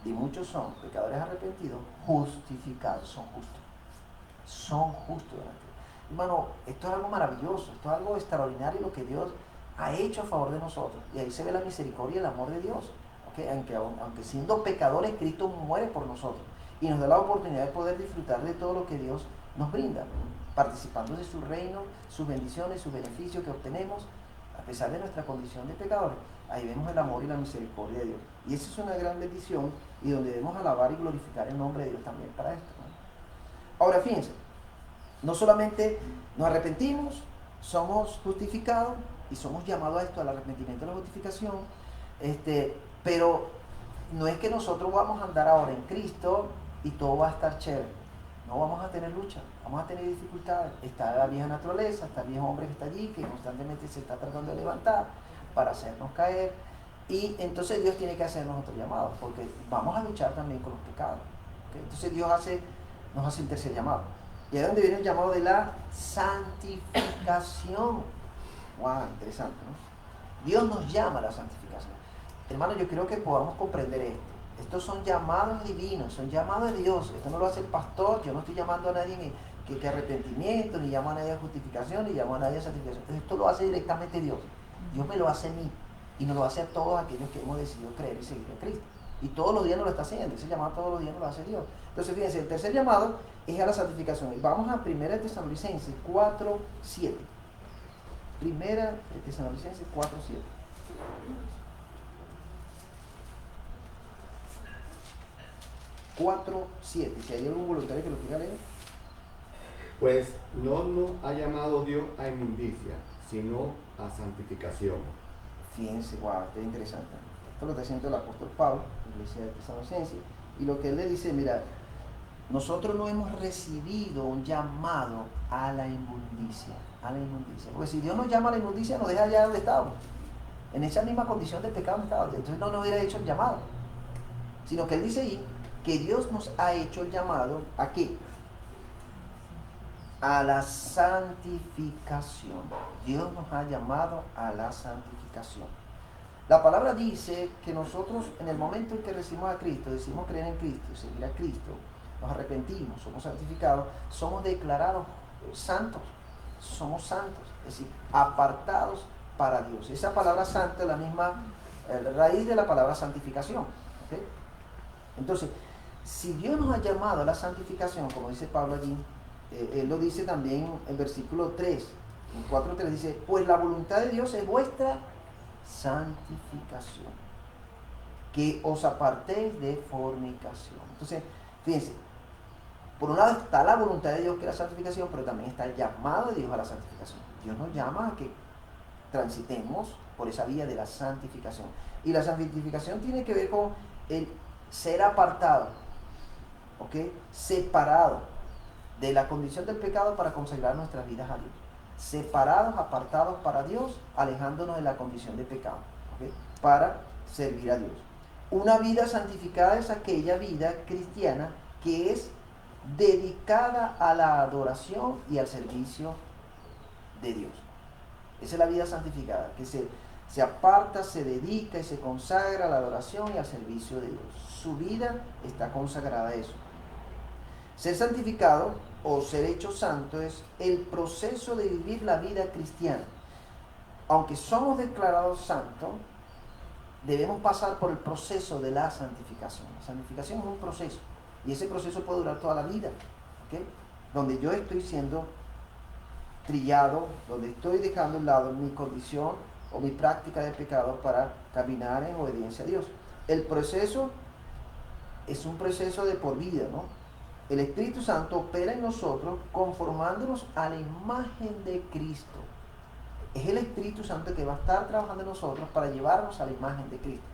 y muchos son pecadores arrepentidos justificados, son justos delante de Dios. Hermano, esto es algo maravilloso, esto es algo extraordinario lo que Dios ha hecho a favor de nosotros, y ahí se ve la misericordia y el amor de Dios, ¿okay? Aunque siendo pecadores, Cristo muere por nosotros y nos da la oportunidad de poder disfrutar de todo lo que Dios nos brinda, participando de su reino, sus bendiciones, sus beneficios que obtenemos a pesar de nuestra condición de pecadores. Ahí vemos el amor y la misericordia de Dios, y eso es una gran bendición, y donde debemos alabar y glorificar el nombre de Dios también para esto, ¿no? Ahora fíjense, no solamente nos arrepentimos, somos justificados y somos llamados a esto, al arrepentimiento y la justificación, pero no es que nosotros vamos a andar ahora en Cristo y todo va a estar chévere. No, vamos a tener lucha, vamos a tener dificultades. Está la vieja naturaleza, está el viejo hombre que está allí, que constantemente se está tratando de levantar para hacernos caer, y entonces Dios tiene que hacernos otro llamado, porque vamos a luchar también con los pecados, ¿okay? Entonces Dios nos hace un tercer llamado, y ahí es donde viene el llamado de la santificación. Wow, interesante, ¿no? Dios nos llama a la santificación. Hermano, yo creo que podamos comprender esto. Estos son llamados divinos, son llamados de Dios. Esto no lo hace el pastor. Yo no estoy llamando a nadie que arrepentimiento, ni llamo a nadie a justificación, ni llamo a nadie a santificación. Esto lo hace directamente Dios. Dios me lo hace a mí, y nos lo hace a todos aquellos que hemos decidido creer y seguir a Cristo. Y todos los días nos lo está haciendo. Ese llamado todos los días nos lo hace Dios. Entonces fíjense, el tercer llamado es a la santificación. Y vamos a 1 Tesalonicenses 4:7. 1 Tesalonicenses 4:7. Si hay algún voluntario que lo quiera leer.
Pues no nos ha llamado Dios a inmundicia, sino a santificación.
Fíjense, wow, qué interesante. Esto lo está haciendo el apóstol Pablo, iglesia de Tesalonicenses, y lo que él le dice, mira, nosotros no hemos recibido un llamado a la inmundicia, porque si Dios nos llama a la inmundicia, nos deja allá donde estábamos, en esa misma condición de pecado donde estábamos, entonces no nos hubiera hecho el llamado, sino que él dice ahí que Dios nos ha hecho el llamado ¿a qué? A la santificación. Dios nos ha llamado a la santificación. La palabra dice que nosotros, en el momento en que recibimos a Cristo, decimos creer en Cristo, seguir a Cristo, nos arrepentimos, somos santificados, somos declarados santos, somos santos, es decir, apartados para Dios. Esa palabra santa es la misma raíz de la palabra santificación, ¿okay? Entonces, si Dios nos ha llamado a la santificación, como dice Pablo allí, él lo dice también en versículo 3, en 4:3 dice, pues la voluntad de Dios es vuestra santificación, que os apartéis de fornicación. Entonces, fíjense, por un lado está la voluntad de Dios, que es la santificación, pero también está el llamado de Dios a la santificación. Dios nos llama a que transitemos por esa vía de la santificación. Y la santificación tiene que ver con el ser apartado, ¿ok? Separado de la condición del pecado para consagrar nuestras vidas a Dios. Separados, apartados para Dios, alejándonos de la condición de pecado, ¿okay? Para servir a Dios. Una vida santificada es aquella vida cristiana que es dedicada a la adoración y al servicio de Dios. Esa es la vida santificada, que se aparta, se dedica y se consagra a la adoración y al servicio de Dios. Su vida está consagrada a eso. Ser santificado o ser hecho santo es el proceso de vivir la vida cristiana. Aunque somos declarados santos, debemos pasar por el proceso de la santificación. La santificación es un proceso, y ese proceso puede durar toda la vida, ¿okay? Donde yo estoy siendo trillado, donde estoy dejando a un lado mi condición o mi práctica de pecado para caminar en obediencia a Dios. El proceso es un proceso de por vida, ¿no? El Espíritu Santo opera en nosotros conformándonos a la imagen de Cristo. Es el Espíritu Santo que va a estar trabajando en nosotros para llevarnos a la imagen de Cristo.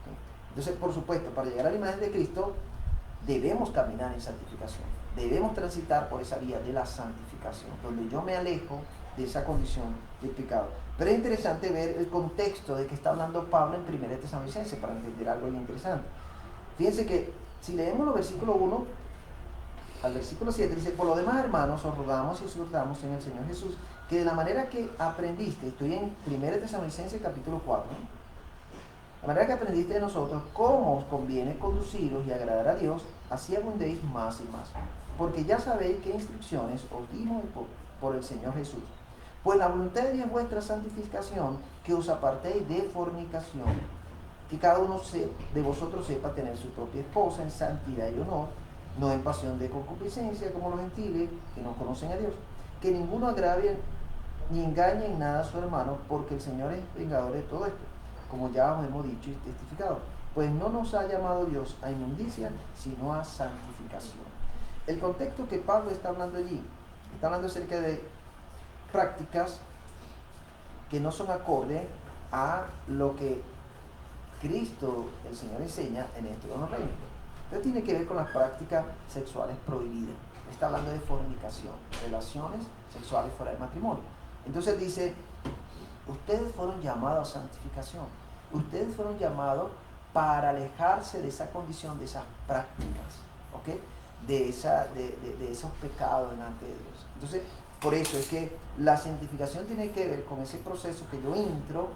¿Okay? Entonces, por supuesto, para llegar a la imagen de Cristo, debemos caminar en santificación. Debemos transitar por esa vía de la santificación, donde yo me alejo de esa condición de pecado. Pero es interesante ver el contexto de que está hablando Pablo en 1 Tesalonicenses para entender algo bien interesante. Fíjense que si leemos los versículos 1 al versículo 7, dice: por lo demás, hermanos, os rogamos y exhortamos en el Señor Jesús, que de la manera que aprendiste, estoy en 1 Tesalonicenses capítulo 4, ¿no? La manera que aprendiste de nosotros, cómo os conviene conduciros y agradar a Dios, así abundéis más y más. Porque ya sabéis qué instrucciones os dimos por el Señor Jesús. Pues la voluntad de Dios es vuestra santificación, que os apartéis de fornicación, que cada uno de vosotros sepa tener su propia esposa en santidad y honor, no en pasión de concupiscencia como los gentiles que no conocen a Dios, que ninguno agravie ni engañe en nada a su hermano, porque el Señor es vengador de todo esto, como ya os hemos dicho y testificado. Pues no nos ha llamado Dios a inmundicia, sino a santificación. El contexto que Pablo está hablando allí, está hablando acerca de prácticas que no son acorde a lo que Cristo, el Señor, enseña en este nuevo reino. Esto tiene que ver con las prácticas sexuales prohibidas. Está hablando de fornicación, relaciones sexuales fuera del matrimonio. Entonces dice: ustedes fueron llamados a santificación. Ustedes fueron llamados para alejarse de esa condición, de esas prácticas, ¿ok? De esos pecados delante de Dios. Entonces, por eso es que la santificación tiene que ver con ese proceso que yo entro,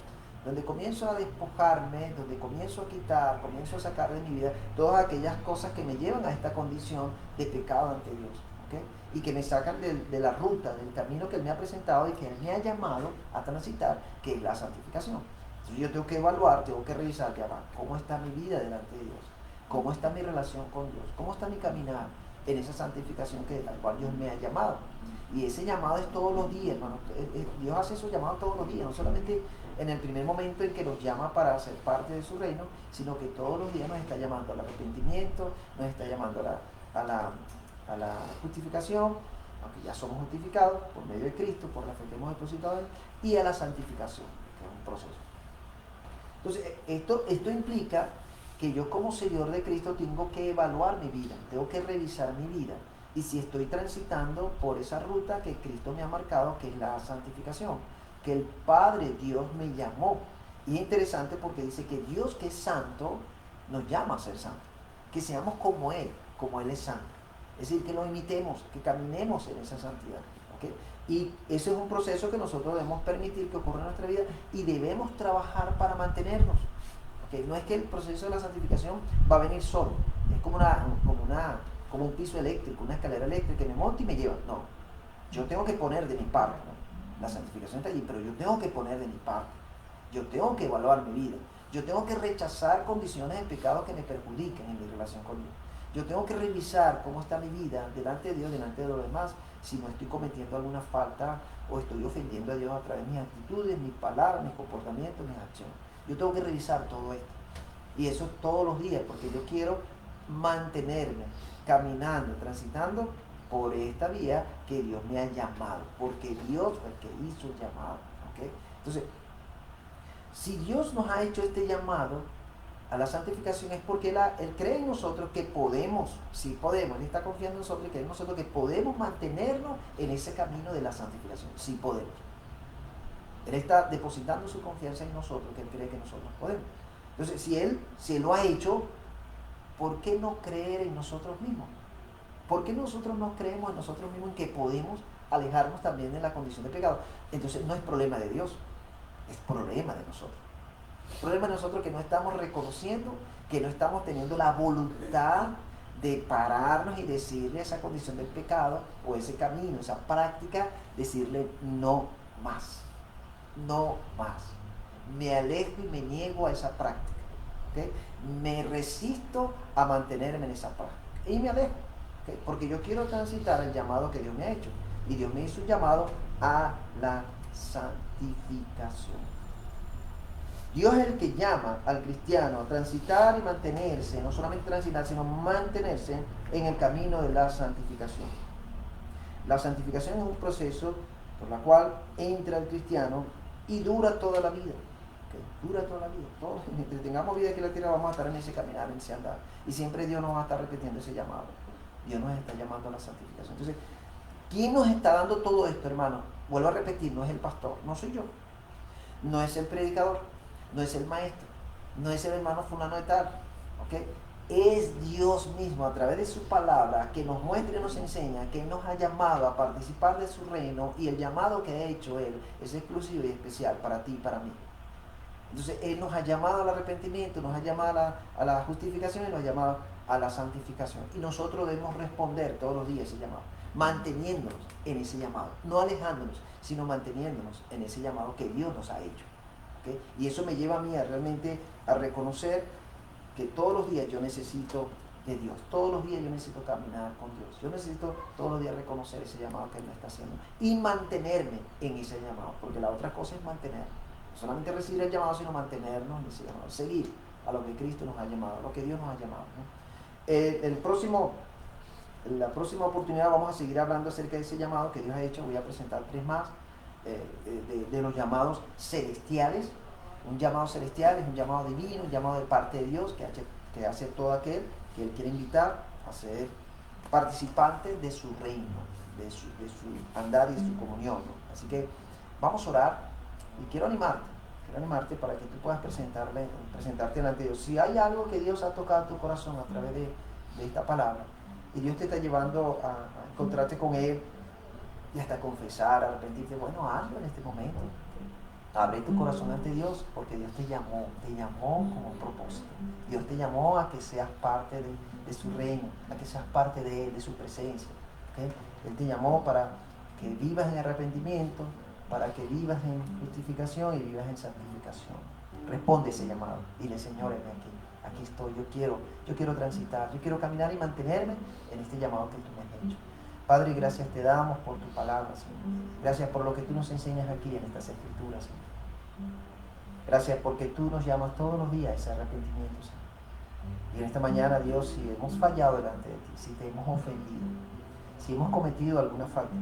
donde comienzo a despojarme, donde comienzo a quitar, comienzo a sacar de mi vida todas aquellas cosas que me llevan a esta condición de pecado ante Dios, ¿ok? Y que me sacan de la ruta, del camino que Él me ha presentado y que Él me ha llamado a transitar, que es la santificación. Entonces yo tengo que evaluar, tengo que revisar, cómo está mi vida delante de Dios, cómo está mi relación con Dios, cómo está mi caminar en esa santificación que al cual Dios me ha llamado. Y ese llamado es todos los días, hermano. Dios hace esos llamados todos los días, no solamente en el primer momento en que nos llama para ser parte de su reino, sino que todos los días nos está llamando al arrepentimiento, nos está llamando a la justificación, aunque ya somos justificados por medio de Cristo, por la fe que hemos depositado en Él, y a la santificación, que es un proceso. Entonces, esto implica que yo como seguidor de Cristo tengo que evaluar mi vida, tengo que revisar mi vida, y si estoy transitando por esa ruta que Cristo me ha marcado, que es la santificación, que el Padre Dios me llamó. Y es interesante porque dice que Dios, que es santo, nos llama a ser santos, que seamos como Él es santo. Es decir, que lo imitemos, que caminemos en esa santidad, ¿okay? Y ese es un proceso que nosotros debemos permitir que ocurra en nuestra vida y debemos trabajar para mantenernos, ¿okay? No es que el proceso de la santificación va a venir solo, es como un piso eléctrico, una escalera eléctrica que me monta y me lleva. No, yo tengo que poner de mi parte, ¿no? La santificación está allí, pero yo tengo que poner de mi parte, yo tengo que evaluar mi vida, yo tengo que rechazar condiciones de pecado que me perjudiquen en mi relación con Dios. Yo tengo que revisar cómo está mi vida delante de Dios, delante de los demás, si no estoy cometiendo alguna falta o estoy ofendiendo a Dios a través de mis actitudes, mis palabras, mis comportamientos, mis acciones. Yo tengo que revisar todo esto. Y eso todos los días, porque yo quiero mantenerme caminando, transitando por esta vía que Dios me ha llamado, porque Dios fue el que hizo el llamado, ¿okay? Entonces, si Dios nos ha hecho este llamado a la santificación, es porque Él cree en nosotros que podemos, sí podemos, Él está confiando en nosotros y cree en nosotros que podemos mantenernos en ese camino de la santificación, sí podemos. Él está depositando su confianza en nosotros, que Él cree que nosotros podemos. Entonces, si Él lo ha hecho, ¿por qué no creer en nosotros mismos? ¿Por qué nosotros no creemos en nosotros mismos en que podemos alejarnos también de la condición de pecado? Entonces no es problema de Dios, es problema de nosotros. Es problema de nosotros que no estamos reconociendo, que no estamos teniendo la voluntad de pararnos y decirle a esa condición del pecado o ese camino, esa práctica, decirle no más, no más. Me alejo y me niego a esa práctica, ¿okay? Me resisto a mantenerme en esa práctica y me alejo. ¿Okay? Porque yo quiero transitar el llamado que Dios me ha hecho. Y Dios me hizo un llamado a la santificación. Dios es el que llama al cristiano a transitar y mantenerse, no solamente transitar, sino mantenerse en el camino de la santificación. La santificación es un proceso por el cual entra el cristiano y dura toda la vida. ¿Okay? Dura toda la vida. Todos, mientras tengamos vida aquí en la tierra, vamos a estar en ese caminar, en ese andar. Y siempre Dios nos va a estar repitiendo ese llamado. Dios nos está llamando a la santificación. Entonces, ¿quién nos está dando todo esto, hermano? Vuelvo a repetir, no es el pastor, no soy yo. No es el predicador, no es el maestro, no es el hermano fulano de tal. ¿Okay? Es Dios mismo, a través de su palabra, que nos muestra y nos enseña que Él nos ha llamado a participar de su reino, y el llamado que ha hecho Él es exclusivo y especial para ti y para mí. Entonces Él nos ha llamado al arrepentimiento, nos ha llamado a la justificación y nos ha llamado a la santificación. Y nosotros debemos responder todos los días ese llamado, manteniéndonos en ese llamado, no alejándonos, sino manteniéndonos en ese llamado que Dios nos ha hecho. ¿Okay? Y eso me lleva a mí realmente a reconocer que todos los días yo necesito de Dios, todos los días yo necesito caminar con Dios, yo necesito todos los días reconocer ese llamado que Él me está haciendo y mantenerme en ese llamado, porque la otra cosa es mantener, no solamente recibir el llamado, sino mantenernos en ese llamado, seguir a lo que Cristo nos ha llamado, a lo que Dios nos ha llamado, ¿no? La próxima oportunidad vamos a seguir hablando acerca de ese llamado que Dios ha hecho. Voy a presentar 3 más de los llamados celestiales. Un llamado celestial es un llamado divino, un llamado de parte de Dios que hace todo aquel que Él quiere invitar a ser participante de su reino, de su andar y de su comunión, ¿no? Así que vamos a orar y quiero animarte para que tú puedas presentarte delante de Dios. Si hay algo que Dios ha tocado tu corazón a través de esta palabra y Dios te está llevando a encontrarte con Él y hasta confesar, arrepentirte, bueno, hazlo en este momento. Abre tu corazón ante Dios, porque Dios te llamó con un propósito. Dios te llamó a que seas parte de su reino, a que seas parte de Él, de su presencia. ¿Okay? Él te llamó para que vivas en arrepentimiento, para que vivas en justificación y vivas en santificación. Responde ese llamado. Dile, Señor, aquí estoy, yo quiero transitar, yo quiero caminar y mantenerme en este llamado que tú me has hecho. Padre, gracias te damos por tu palabra, Señor. Gracias por lo que tú nos enseñas aquí en estas escrituras, Señor. Gracias porque tú nos llamas todos los días a ese arrepentimiento, Señor. Y en esta mañana, Dios, si hemos fallado delante de ti, si te hemos ofendido, si hemos cometido alguna falta,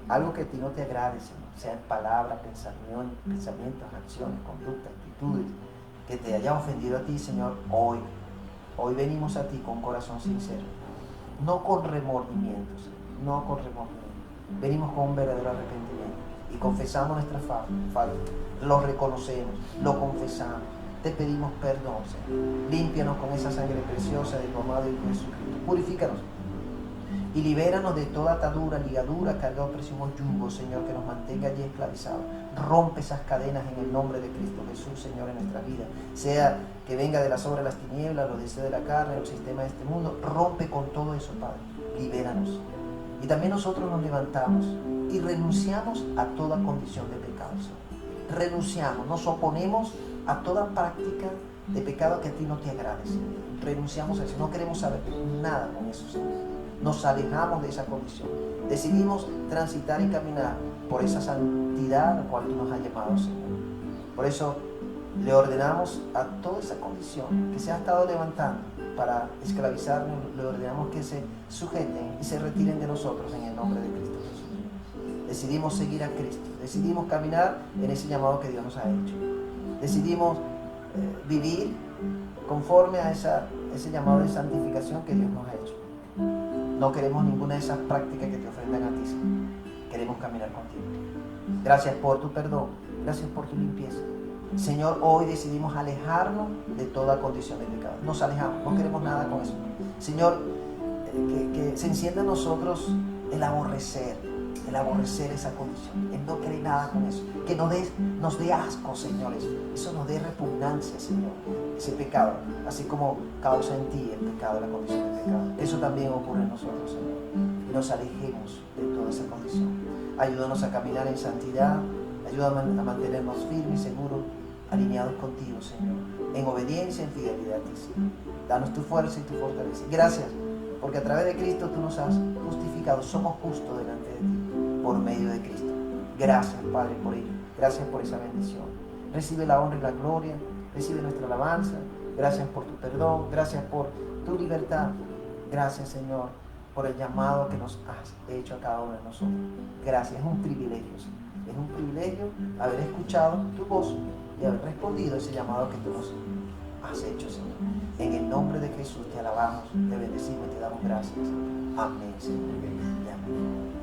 algo que a ti no te agrade, Señor, sea en palabras, pensamientos, acciones, conductas, actitudes, que te haya ofendido a ti, Señor, hoy venimos a ti con corazón sincero, no con remordimientos, no con remordimiento. Venimos con un verdadero arrepentimiento y confesamos nuestra falta, lo reconocemos, lo confesamos, te pedimos perdón, Señor. Límpianos con esa sangre preciosa de tu amado Hijo Jesucristo, purifícanos y libéranos de toda atadura, ligadura, carga, opresión o yugo, Señor, que nos mantenga allí esclavizados. Rompe esas cadenas en el nombre de Cristo Jesús, Señor, en nuestra vida, sea que venga de las obras de las tinieblas, los deseos de la carne, el sistema de este mundo. Rompe con todo eso, Padre, libéranos. Y también nosotros nos levantamos y renunciamos a toda condición de pecado, Señor. Renunciamos, nos oponemos a toda práctica de pecado que a ti no te agrade, Señor. Renunciamos a eso, no queremos saber nada con eso, Señor. Nos alejamos de esa condición. Decidimos transitar y caminar por esa santidad a la cual tú nos has llamado, Señor. Por eso le ordenamos a toda esa condición que se ha estado levantando para esclavizarnos, le ordenamos que se sujeten y se retiren de nosotros en el nombre de Cristo Jesús. Decidimos seguir a Cristo, decidimos caminar en ese llamado que Dios nos ha hecho. Decidimos vivir conforme a ese llamado de santificación que Dios nos ha hecho. No queremos ninguna de esas prácticas que te ofrendan a ti, Señor. Queremos caminar contigo. Gracias por tu perdón, gracias por tu limpieza. Señor, hoy decidimos alejarnos de toda condición de pecado. Nos alejamos, no queremos nada con eso. Señor, que se encienda en nosotros el aborrecer esa condición, el no querer nada con eso. Que nos dé asco, señores. Eso nos dé repugnancia, Señor, ese pecado, así como causa en ti el pecado, la condición de pecado. Eso también ocurre en nosotros, Señor. Y nos alejemos de toda esa condición. Ayúdanos a caminar en santidad. Ayúdanos a mantenernos firmes y seguros, alineados contigo, Señor, en obediencia, en fidelidad a ti, Señor. Danos tu fuerza y tu fortaleza. Gracias, porque a través de Cristo tú nos has justificado. Somos justos delante de ti, por medio de Cristo. Gracias, Padre, por ello. Gracias por esa bendición. Recibe la honra y la gloria. Recibe nuestra alabanza. Gracias por tu perdón. Gracias por tu libertad. Gracias, Señor, por el llamado que nos has hecho a cada uno de nosotros. Gracias. Es un privilegio, Señor. Es un privilegio haber escuchado tu voz y haber respondido a ese llamado que tú nos has hecho, Señor. En el nombre de Jesús te alabamos, te bendecimos y te damos gracias. Amén, Señor. Y amén.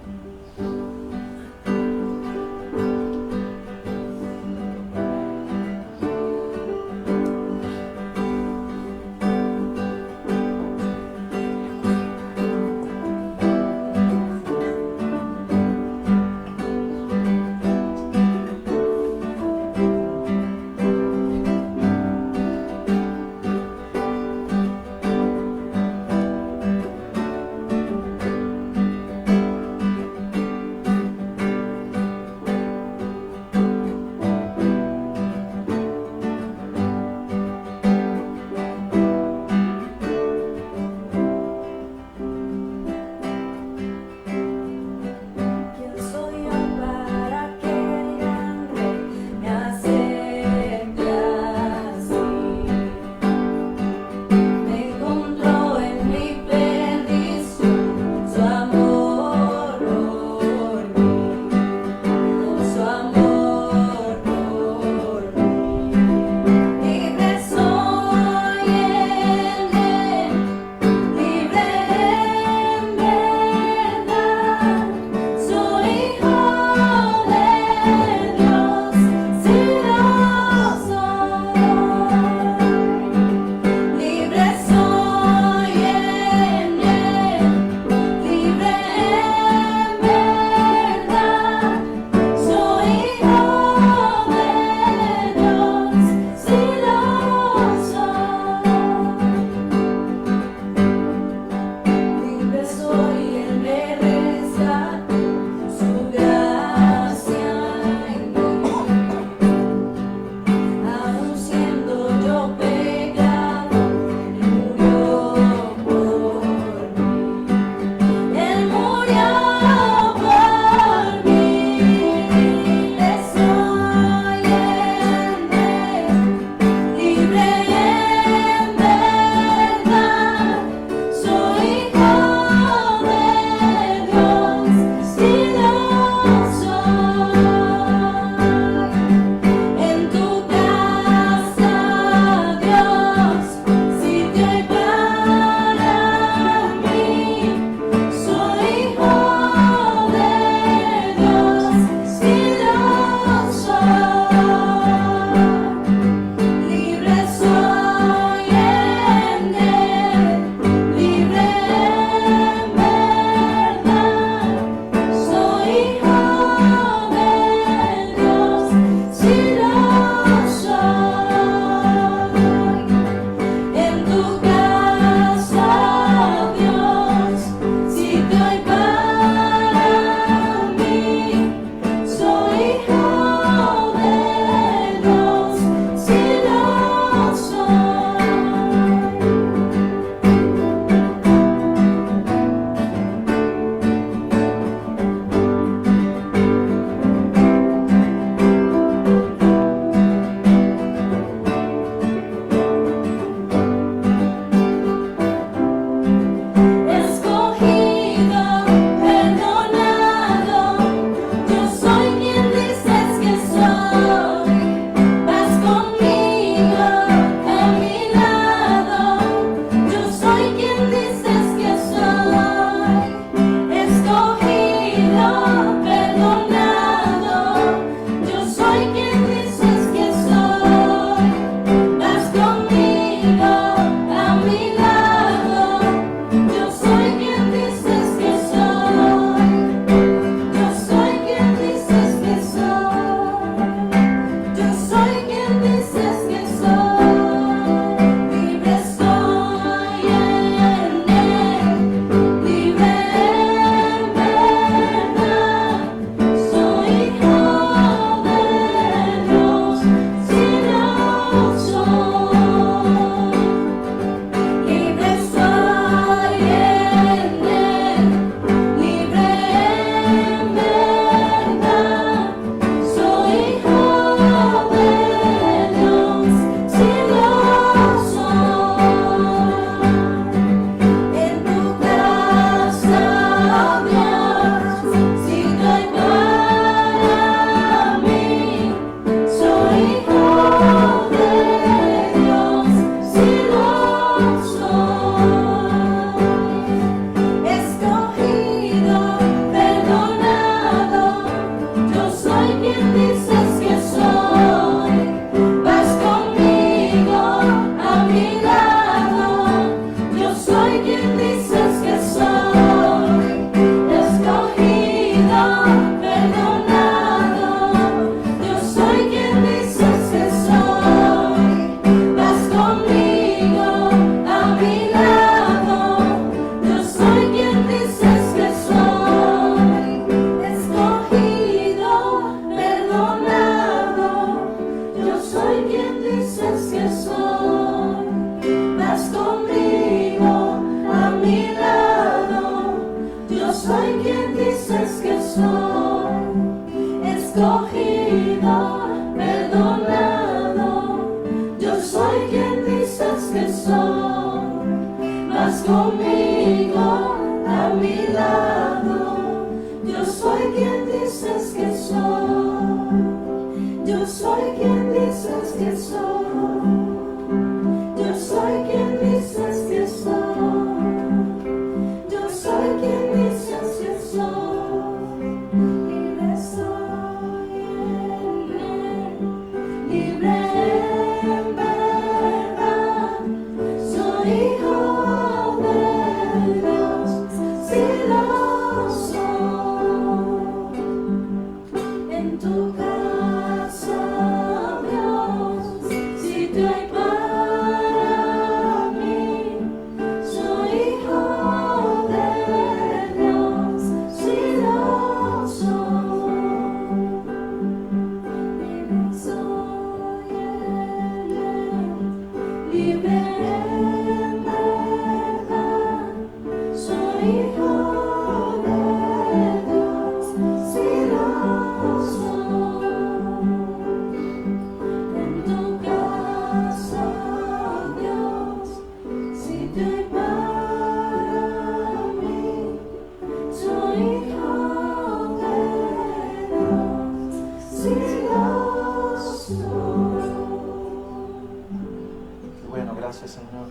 Gracias, Señor.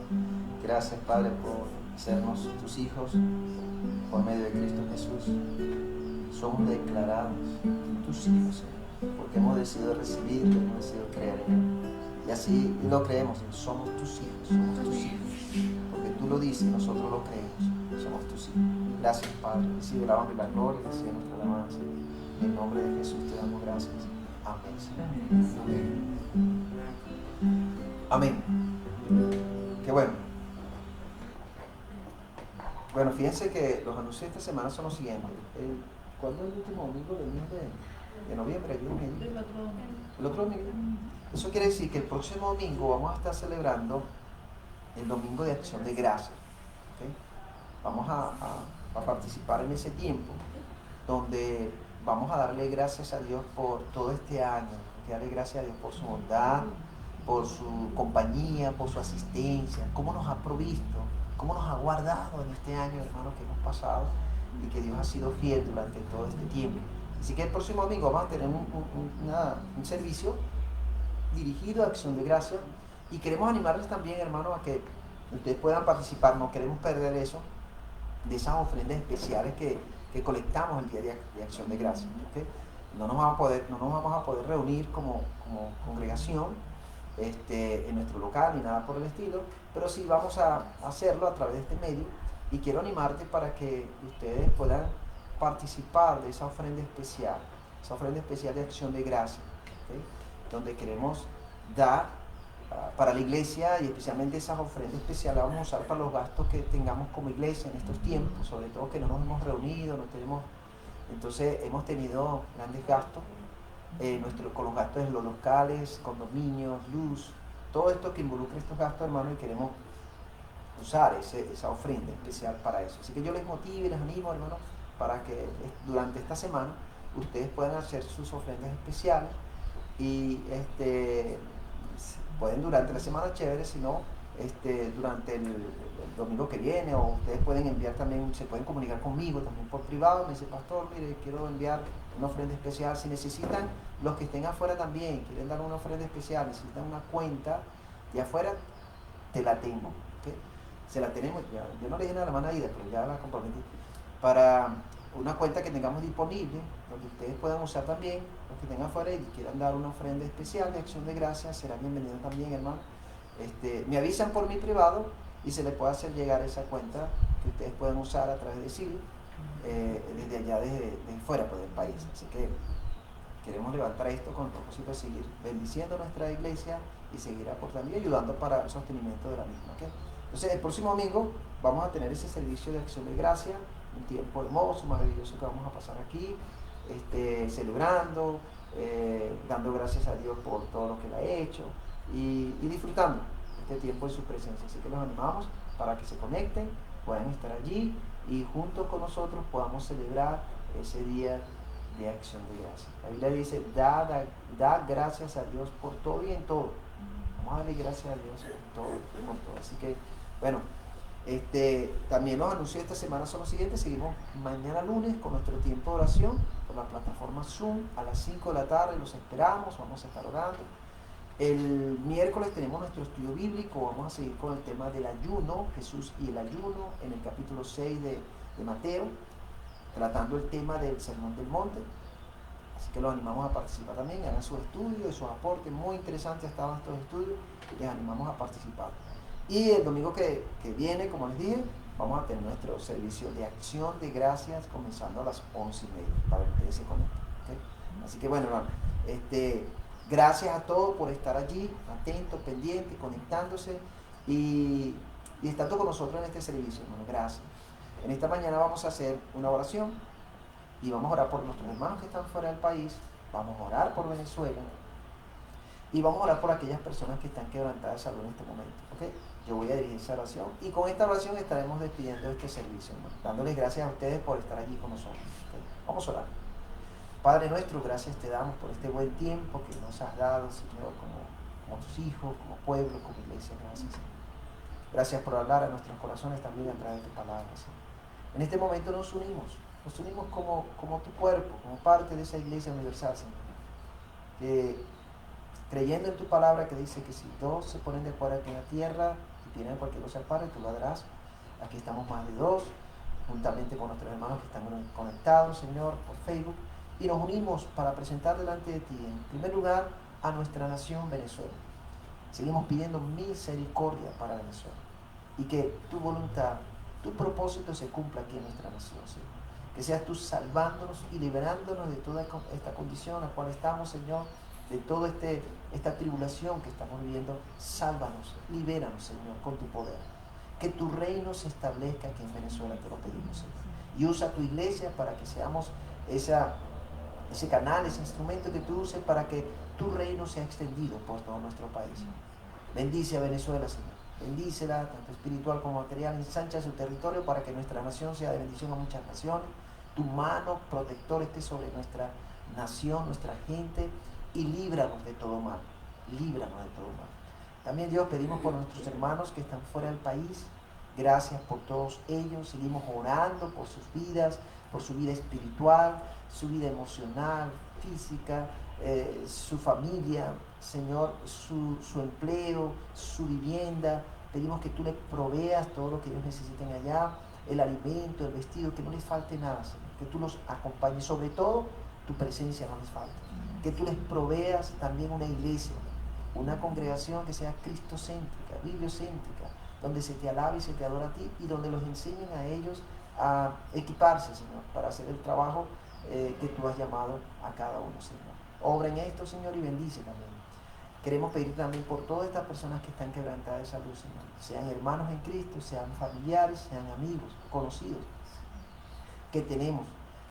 Gracias, Padre, por hacernos tus hijos por medio de Cristo Jesús. Somos declarados tus hijos, Señor, porque hemos decidido recibirlo, hemos decidido creer en Él. Y así lo creemos, somos tus hijos, porque tú lo dices y nosotros lo creemos, somos tus hijos. Gracias, Padre. Recibe la honra y la gloria, recibe nuestra alabanza. En el nombre de Jesús te damos gracias. Amén, Señor. Amén. Amén. Qué bueno. Bueno, fíjense que los anuncios de esta semana son los siguientes. ¿Cuándo es el último domingo del mes de noviembre?
El otro domingo.
¿El otro domingo? Eso quiere decir que el próximo domingo vamos a estar celebrando el Domingo de Acción de Gracias. ¿Okay? Vamos a participar en ese tiempo donde vamos a darle gracias a Dios por todo este año, darle gracias a Dios por su bondad, por su compañía, por su asistencia, cómo nos ha provisto, cómo nos ha guardado en este año, hermanos, que hemos pasado y que Dios ha sido fiel durante todo este tiempo. Así que el próximo domingo vamos a tener un servicio dirigido a Acción de Gracias y queremos animarles también, hermanos, a que ustedes puedan participar. No queremos perder eso, de esas ofrendas especiales que colectamos el día de Acción de Gracias. ¿Okay? No nos vamos a poder reunir como congregación en nuestro local ni nada por el estilo, pero sí vamos a hacerlo a través de este medio y quiero animarte para que ustedes puedan participar de esa ofrenda especial de Acción de Gracias, ¿okay? Donde queremos dar para la iglesia, y especialmente esas ofrendas especiales las vamos a usar para los gastos que tengamos como iglesia en estos tiempos, sobre todo que no nos hemos reunido, entonces hemos tenido grandes gastos con los gastos de los locales, condominios, luz, todo esto que involucra estos gastos, hermanos, y queremos usar esa ofrenda especial para eso. Así que yo les motivo y les animo, hermanos, para que durante esta semana ustedes puedan hacer sus ofrendas especiales y pueden durante la semana chévere, si no durante el domingo que viene, o ustedes pueden enviar también, se pueden comunicar conmigo también por privado, me dice: pastor, mire, quiero enviar una ofrenda especial. Si necesitan, los que estén afuera también quieren dar una ofrenda especial, necesitan una cuenta de afuera, te la tengo, ¿okay? Se la tenemos ya, yo no le dije nada a la hermana Ida, pero ya la comprometí, para una cuenta que tengamos disponible, donde ustedes puedan usar también, los que tengan afuera y quieran dar una ofrenda especial de Acción de Gracias, serán bienvenidos también, hermano. Me avisan por mi privado y se les puede hacer llegar esa cuenta que ustedes pueden usar a través de Sil, desde allá, desde fuera del país. Así que queremos levantar esto con el propósito de seguir bendiciendo nuestra iglesia y seguir aportando y ayudando para el sostenimiento de la misma, ¿okay? Entonces el próximo domingo vamos a tener ese servicio de Acción de Gracias, un tiempo hermoso, maravilloso que vamos a pasar aquí, celebrando, dando gracias a Dios por todo lo que Él ha hecho y disfrutando este tiempo en su presencia. Así que los animamos para que se conecten, puedan estar allí y juntos con nosotros podamos celebrar ese día de Acción de Gracias. La Biblia dice: da gracias a Dios por todo y en todo. Vamos a darle gracias a Dios por todo. Así que, bueno, también los anuncios de esta semana son los siguientes. Seguimos mañana lunes con nuestro tiempo de oración por la plataforma Zoom a las 5 de la tarde. Los esperamos, vamos a estar orando. El miércoles tenemos nuestro estudio bíblico. Vamos a seguir con el tema del ayuno, Jesús y el ayuno, en el capítulo 6 de Mateo, tratando el tema del Sermón del Monte. Así que los animamos a participar también, hagan sus estudios y sus aportes. Muy interesantes estaban estos estudios, les animamos a participar. Y el domingo que viene, como les dije, vamos a tener nuestro servicio de Acción de Gracias comenzando a las 11:30 para que ustedes se conecten, ¿okay? Así que bueno, hermano, gracias a todos por estar allí, atentos, pendientes, conectándose y estando con nosotros en este servicio, hermano. Gracias. En esta mañana vamos a hacer una oración y vamos a orar por nuestros hermanos que están fuera del país, vamos a orar por Venezuela y vamos a orar por aquellas personas que están quebrantadas de salud en este momento, ¿okay? Yo voy a dirigir esa oración y con esta oración estaremos despidiendo este servicio, hermano, dándoles gracias a ustedes por estar allí con nosotros, ¿okay? Vamos a orar. Padre nuestro, gracias te damos por este buen tiempo que nos has dado, Señor, como tus hijos, como pueblo, como iglesia. Gracias, Señor. Gracias por hablar a nuestros corazones también a través de tu palabra, Señor. En este momento nos unimos como tu cuerpo, como parte de esa iglesia universal, Señor. Que creyendo en tu palabra que dice que si dos se ponen de acuerdo aquí en la tierra y tienen cualquier cosa al Padre, tú lo darás. Aquí estamos más de dos, juntamente con nuestros hermanos que están conectados, Señor, por Facebook. Y nos unimos para presentar delante de ti, en primer lugar, a nuestra nación Venezuela. Seguimos pidiendo misericordia para Venezuela y que tu voluntad, tu propósito se cumpla aquí en nuestra nación, Señor. Que seas tú salvándonos y liberándonos de toda esta condición en la cual estamos, Señor, de toda esta tribulación que estamos viviendo. Sálvanos, libéranos, Señor, con tu poder. Que tu reino se establezca aquí en Venezuela, te lo pedimos, Señor. Y usa tu iglesia para que seamos ese canal, ese instrumento que tú uses para que tu reino sea extendido por todo nuestro país. Bendice a Venezuela, Señor. Bendícela, tanto espiritual como material. Ensancha su territorio para que nuestra nación sea de bendición a muchas naciones. Tu mano protectora esté sobre nuestra nación, nuestra gente, y líbranos de todo mal. Líbranos de todo mal. También, Dios, pedimos por nuestros hermanos que están fuera del país. Gracias por todos ellos. Seguimos orando por sus vidas, por su vida espiritual, su vida emocional, física, su familia, Señor, su empleo, su vivienda. Pedimos que tú les proveas todo lo que ellos necesiten allá, el alimento, el vestido, que no les falte nada, Señor. Que tú los acompañes, sobre todo tu presencia no les falte. Que tú les proveas también una iglesia, una congregación que sea cristocéntrica, bibliocéntrica, donde se te alabe y se te adora a ti, y donde los enseñen a ellos a equiparse, Señor, para hacer el trabajo que tú has llamado a cada uno, Señor. Obra en esto, Señor, y bendice también. Queremos pedir también por todas estas personas que están quebrantadas de salud, Señor. Sean hermanos en Cristo, sean familiares, sean amigos, conocidos, que tenemos.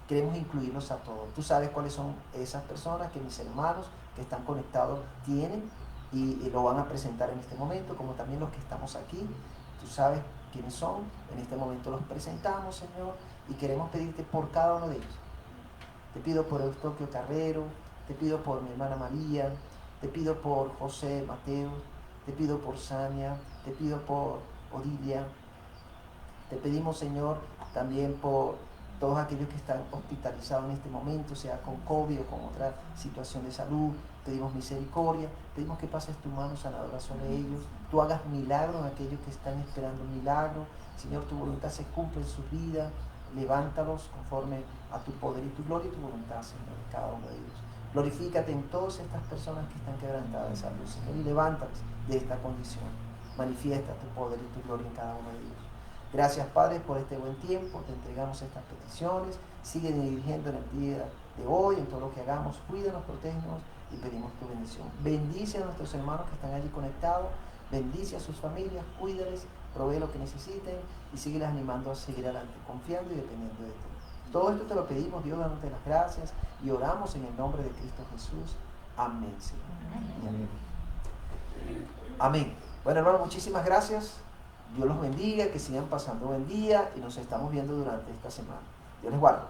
Queremos incluirlos a todos. Tú sabes cuáles son esas personas que mis hermanos que están conectados tienen y lo van a presentar en este momento, como también los que estamos aquí. Tú sabes quiénes son. En este momento los presentamos, Señor, y queremos pedirte por cada uno de ellos. Te pido por Eustoquio Carrero, te pido por mi hermana María, te pido por José Mateo, te pido por Sania, te pido por Odilia. Te pedimos, Señor, también por todos aquellos que están hospitalizados en este momento, sea con COVID o con otra situación de salud. Pedimos misericordia, pedimos que pases tu mano sanadora sobre ellos, tú hagas milagros en aquellos que están esperando un milagro. Señor, tu voluntad se cumple en sus vidas, levántalos conforme a tu poder y tu gloria y tu voluntad, Señor, en cada uno de ellos. Glorifícate en todas estas personas que están quebrantadas de salud, Señor, y levántalos de esta condición. Manifiesta tu poder y tu gloria en cada uno de ellos. Gracias, Padre, por este buen tiempo. Te entregamos estas peticiones. Sigue dirigiendo en el día de hoy, en todo lo que hagamos. Cuídanos, protégenos y pedimos tu bendición. Bendice a nuestros hermanos que están allí conectados. Bendice a sus familias, cuídales, provee lo que necesiten y sígueles animando a seguir adelante, confiando y dependiendo de ti. Todo esto te lo pedimos, Dios, dándote las gracias y oramos en el nombre de Cristo Jesús. Amén, Señor. Amén. Amén. Bueno, hermanos, muchísimas gracias. Dios los bendiga, que sigan pasando buen día y nos estamos viendo durante esta semana. Dios les guarde.